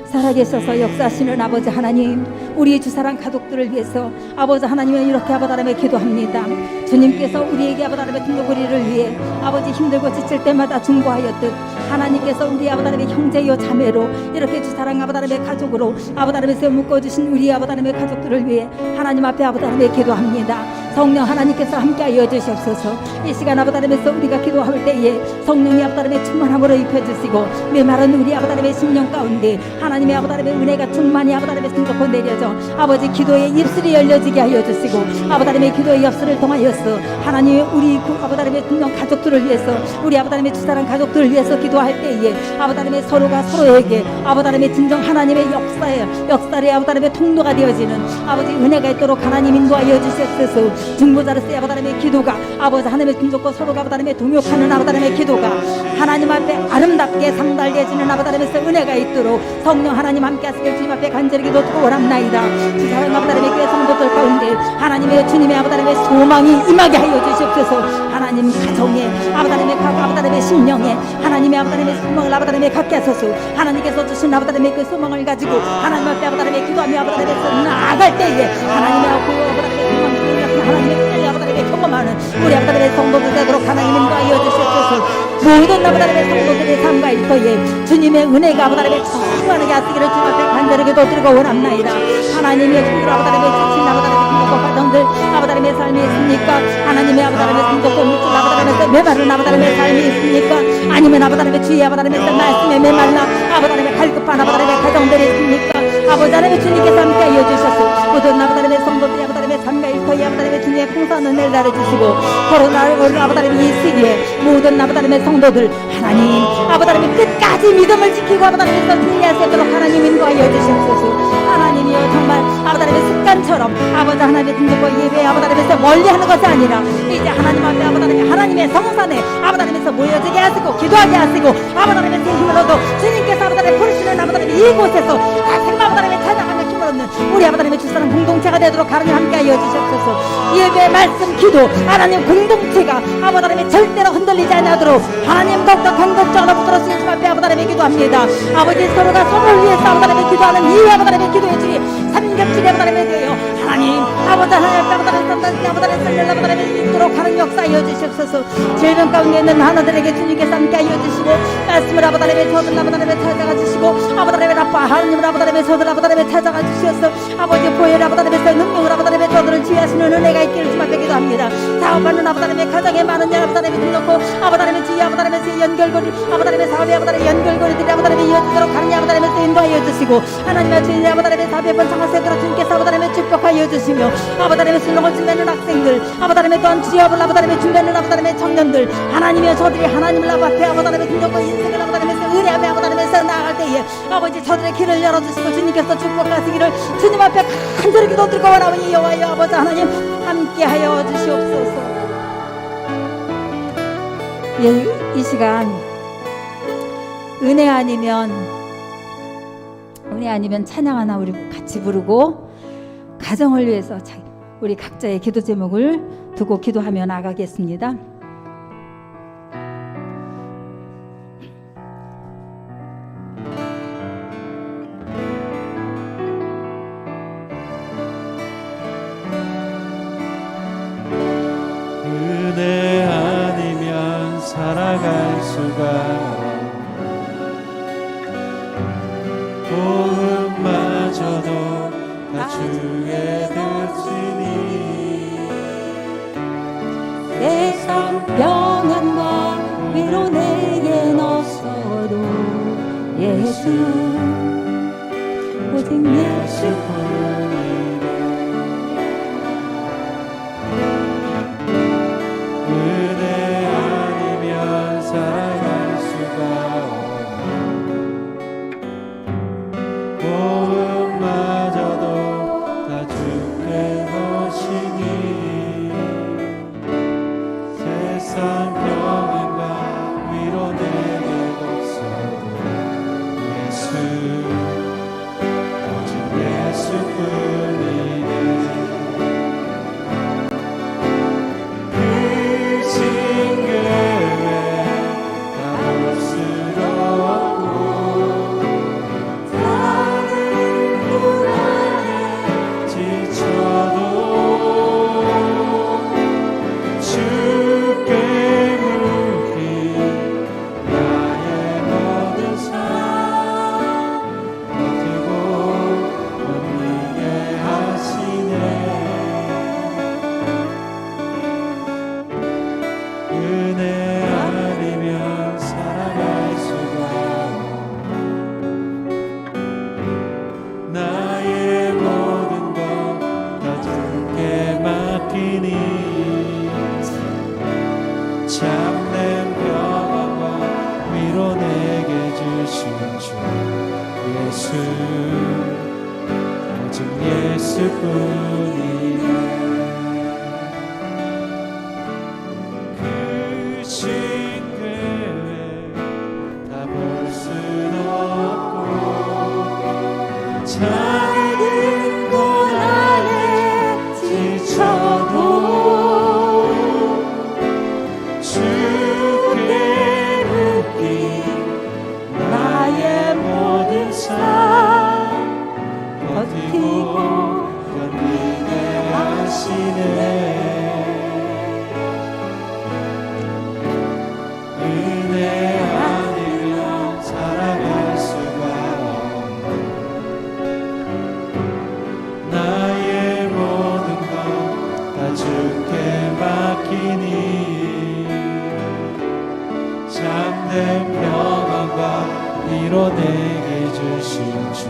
살아계셔서 역사하시는 아버지 하나님, 우리 주사랑 가족들을 위해서 아버지 하나님은 이렇게 아버지 하나님에 기도합니다. 주님께서 우리에게 아버지 하나님의 등록우리를 위해 아버지 힘들고 지칠 때마다 중보하였듯 하나님께서 우리 아버지 하나님의 형제요 자매로 이렇게 주사랑 아버지 하나님의 가족으로 아버지 하나님께서 묶어주신 우리 아버지 하나님의 가족들을 위해 하나님 앞에 아버지 하나님에 기도합니다. 성령 하나님께서 함께하여 주시옵소서. 이 시간 아버지 하나님께서 우리가 기도할 때에 성령이 아버지 하나님의 충만함으로 입혀주시고 메마른 우리 아버지 하나님의 심령 가운데 하나님의 아버지 하나님의 은혜가 충만히 아버지 하나님의 승적고 내려져 아버지 기도의 입술이 열려지게 하여 주시고 아버지 하나님의 기도의 입술을 통하여서 하나님의 우리 아버지 하나님의 분명 가족들을 위해서 우리 아버지 하나님의 주사랑 가족들을 위해서 기도할 때에 아버지 하나님의 서로가 서로에게 아버지 하나님의 진정 하나님의 역사의 아버지 하나님의 통로가 되어지는 아버지 은혜가 있도록 하나님 인도하여 주시옵소서. 중보자로서의 아버지 하나님의 기도가 아버지 하나님의 등족과 서로가 아버지 하나님의 동역하는 아버지 하나님의 기도가 하나님 앞에 아름답게 상달되어지는 아버지 하나님의 은혜가 있도록 성령 하나님 함께 하시길 주님 앞에 간절히 기도드리고 원합나이다. 주사랑 아버지 하나님의 교회 성도들 가운데 하나님의 주님의 아버지 하나님의 소망이 임하게 하여 주시옵소서. 하나님 가정에 아버지 하나님의 가고 아버지 하나님의 심령에 하나님의 아버지 하나님의 소망을 아버지 하나님의 갖게 하소서. 하나님께서 주신 아버지 하나님의 그 소망을 가지고 하나님 앞에 아버지 하나님의 기도하며 아버지 하나님께서 나아갈 때에 하나님의 아버지 하나님의 소망 하나님의 은혜를 아버지 하나님의 경험하는 우리 아버지 하나님의 성도들 되도록 하나님 인도하여 주시옵소서. 모든 아버지 하나님의 성도들의 삶과 일터에 주님의 은혜가 아버지 하나님의 충만하게 하시기를 주님 앞에 간절히 기도드리고 원합나이다. 하나님의 충돌 아버지 하나님의 지친 아버지 하나님의 행복과 가정들 아버지 하나님의 삶이 있습니까? 하나님의 아버지 하나님의 성도과 물질 아버지 하나님의 메마른 아버지 하나님의 삶이 있습니까? 아니면 아버지 하나님의 주의 아버지 하나님의 말씀에 메말라 아버지 하나님의 갈급한 아버지 하나님의 가정들이 있습니까? 아버지 하나님의 주님께서 함께 하여 주셔서 모든 아버지 하나님의 성도들이 아버지 하나님의 삶과 일터에 아버지 하나님의 주님의 풍성한 은혜를 나눠주시고 코로나를 아버지 하나님의 이 시기에 모든 아버지 하나님의 성도들 하나님 아버지 하나님 끝까지 믿음을 지키고 아버지 하나님께서 승리할 수 있도록 하나님 인도하여 주시옵소서. 하나님이여 정말 아버지 하나님의 습관처럼 아버지 하나님의 등록과 예배 아버지 하나님에서 멀리하는 것이 아니라 이제 하나님 앞에 아버지 하나님의 성산에 아버지 하나님에서 모여지게 하시고 기도하게 하시고 아버지 하나님의 새 힘을 얻어 주님께서 아버지 하나님 부르시는 아버지 하나님 이곳에서 같은 아버지 하나님의 찬양하는 힘을 얻는 우리 아버지 하나님의 주사람 공동체가 되도록 하나님 함께하여 주시옵소서. 예배 말씀 기도 하나님 공동체가 아버지 하나님의 절대로 흔들리지 않도록 하나님 더욱더 강력적으로 붙들어주신 주 앞에 아버지 하나님의 기도합니다. 아버지 서로가 서로를 위해서 아버지 하나님의 기도하는 이 아버지 하나님의 기도의 주의 삼겹줄이 아버지 하나님의 되어 하나님 아버지 하나님 아버지 하나님 아버지 하나님 아버지 하나님 믿도록 하는 역사하여 주시옵소서. 질병 가운데 있는 하나들에게 주님께서 함께하여 주시고 말씀을 아버지 하나님의 저들 아버지 하나님의 찾아가 주시고 아버지 하나님의 아빠 하나님을 아버지 하나님의 저들 아버지 하나님의 찾아가 주시옵소서. 아버지 보혈 아버지 하나님의 능력을 아버지 하나님의 저들을 지휘하시는 은혜가 있기를 주님 앞에 기도합니다. 사업하는 아버지 하나님의 가정에 많은 일 아버지 하나님의 등놓고 아버지 하나님의 지휘 아버지 하나님의 연결고리 아버지 하나님의 사업에 아버지 하나님의 연결고리들이 아버지 하나님의 이어지도록 하느니 아버지 하나님의 인도하여 주시고 하나님의 주인 아버지 하나님의 사업에 번창할 수 있도록 주님께서 아버지 하나님의 축복하여 주시며 아버지 하나님의 순종을 준비하는 학생들 아버지 하나님의 또한 취업을 아버지 하나님의 준비하는 아버지 하나님의 청년들 하나님의 저들이 하나님을 앞에 아버지 하나님의 등록과 인생을 아버지 하나님의 은혜하며 아버지 하나님의 나아갈 때에 아버지 저들의 길을 열어주시고 주님께서 축복하시기를 주님 앞에 간절히 기도드리고 원하오니 여호와여 아버지 하나님 함께하여 주시옵소서. 이 시간 은혜 아니면 찬양 하나 우리 같이 부르고 가정을 위해서 우리 각자의 기도 제목을 두고 기도하며 나가겠습니다. 은혜 아니면 살아갈 수가 도움마저도 다 주의 뜻이니 세상 평안과 위로 내게 넣어서도 예수 오직 예수뿐이네. 은혜 아니면 살아갈 수가 없네. 도움마저도 다 주의 것이니 세상 평안과 위로 내게 없어도 예수 오직 예수뿐이네. 그 징계에 다 볼수록 다른 불안에 지쳐도 주께 묻기 나의 모든 삶 버티고 견디게 하시네. 은혜 아니면 살아갈 수가 없네. 나의 모든 것 다 주께 맡기니 참된 평안과 위로 내게 주신 주 예수 오직 예수뿐이네. 주께 맡기니 참된 평안과 위로 내게 주신 주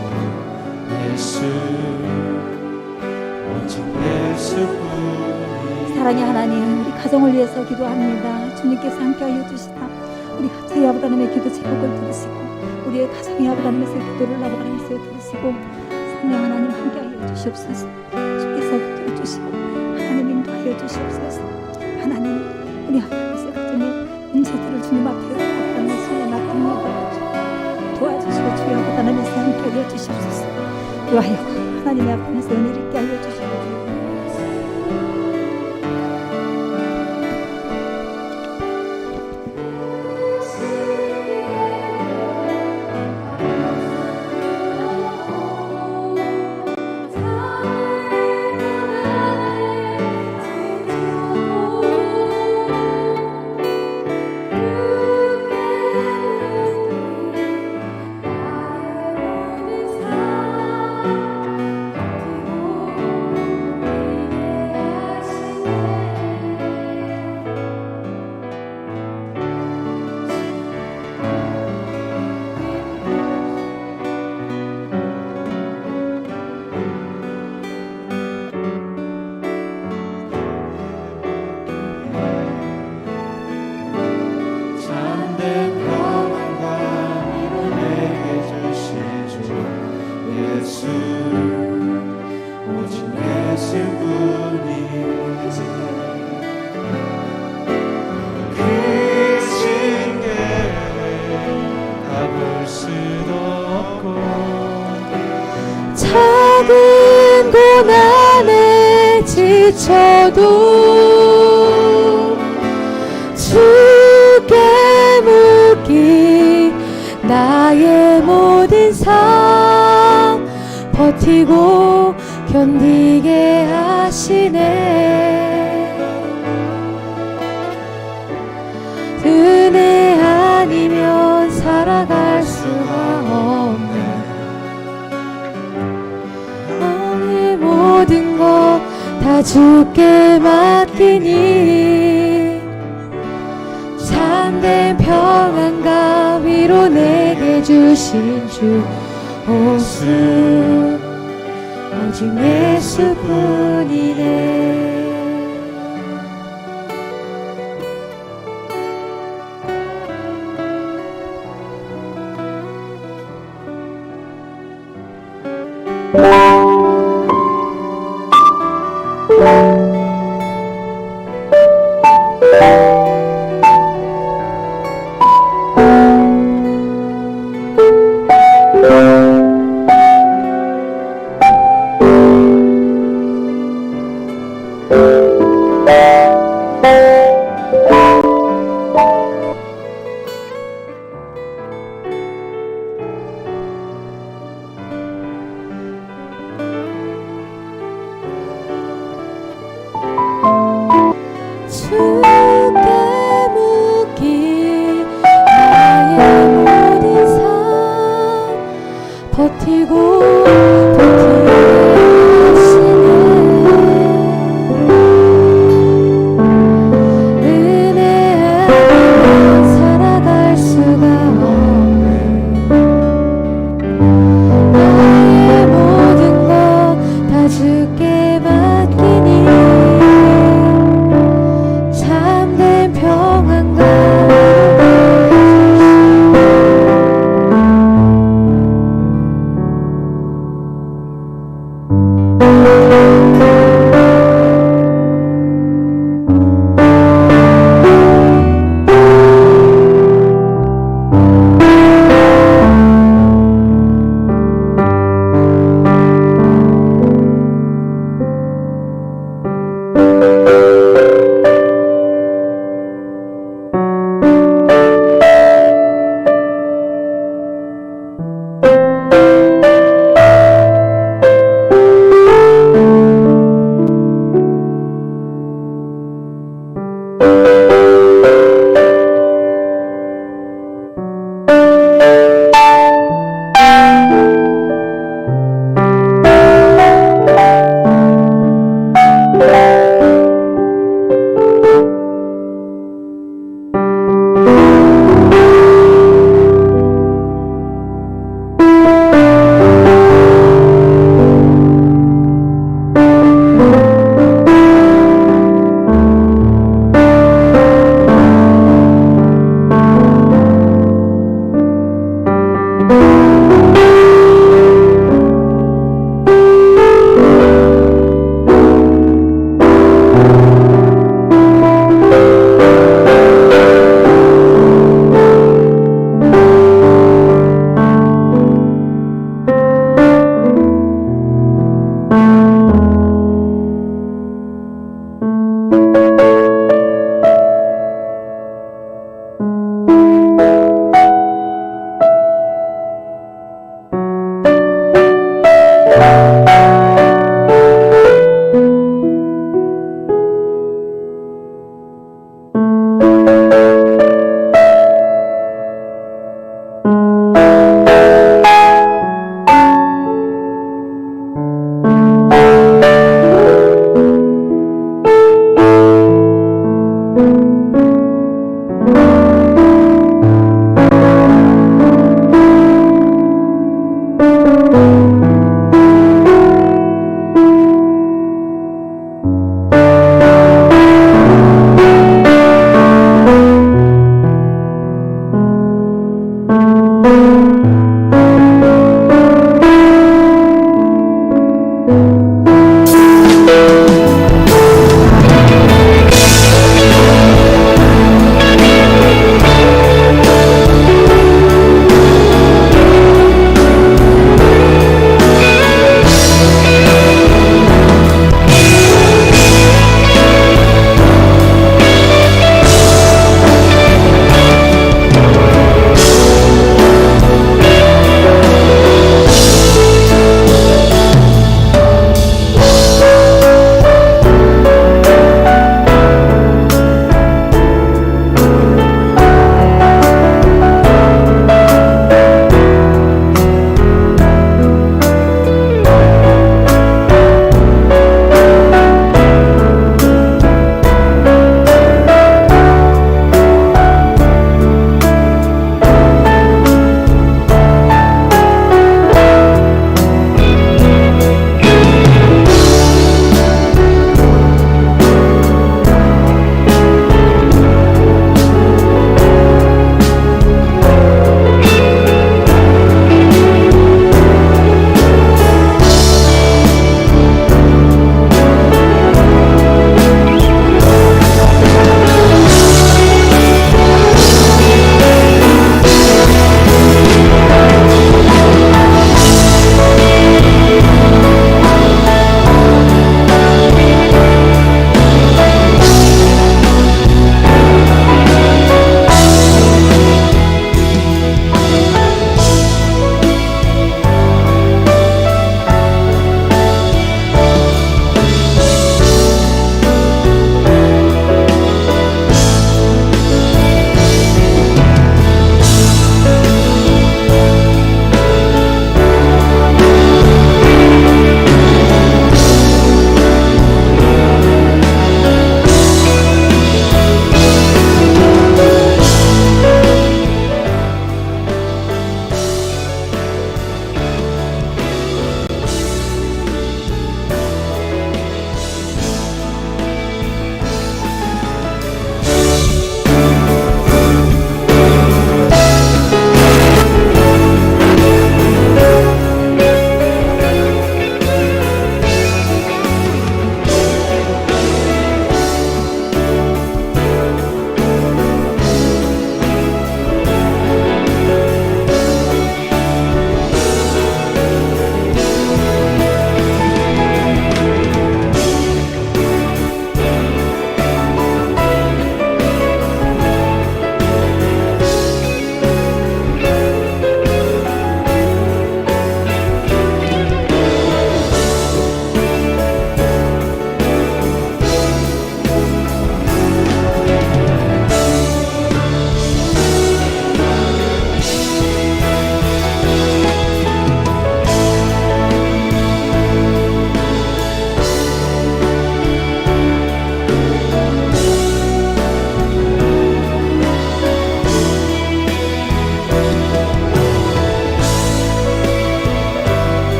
예수 오직 예수뿐이. 사랑의 하나님, 우리 가정을 위해서 기도합니다. 주님께서 함께하여 주시다. 우리 저희 아버지 하나님의 기도 제목을 들으시고 우리의 가정의 아버지 하나님의 기도를 아버지 하나님께서 들으시고 성령 하나님 함께하여 주시옵소서. 주께서 붙들어 주시고 하나님 인도하여 주시옵소서. 하나님, 우리 아버지 하나님의 가정의 문제들을 주님 앞에 아버지 손에 맡깁니다. 도와주시고 주여 아버지 하나님께서 함께하여 주시옵소서. 요하여 하나님의 앞에서 은혜를 있게 하여 주시옵소서. 작은 고난에 지쳐도 주께 묻기 나의 모든 삶 버티고 견디게 하시네. 은혜 아니면 살아갈 수가 없네. 나의 모든 것 다 주께 맡기니 참된 평안과 위로 내게 주신 주 오직 예수뿐이네.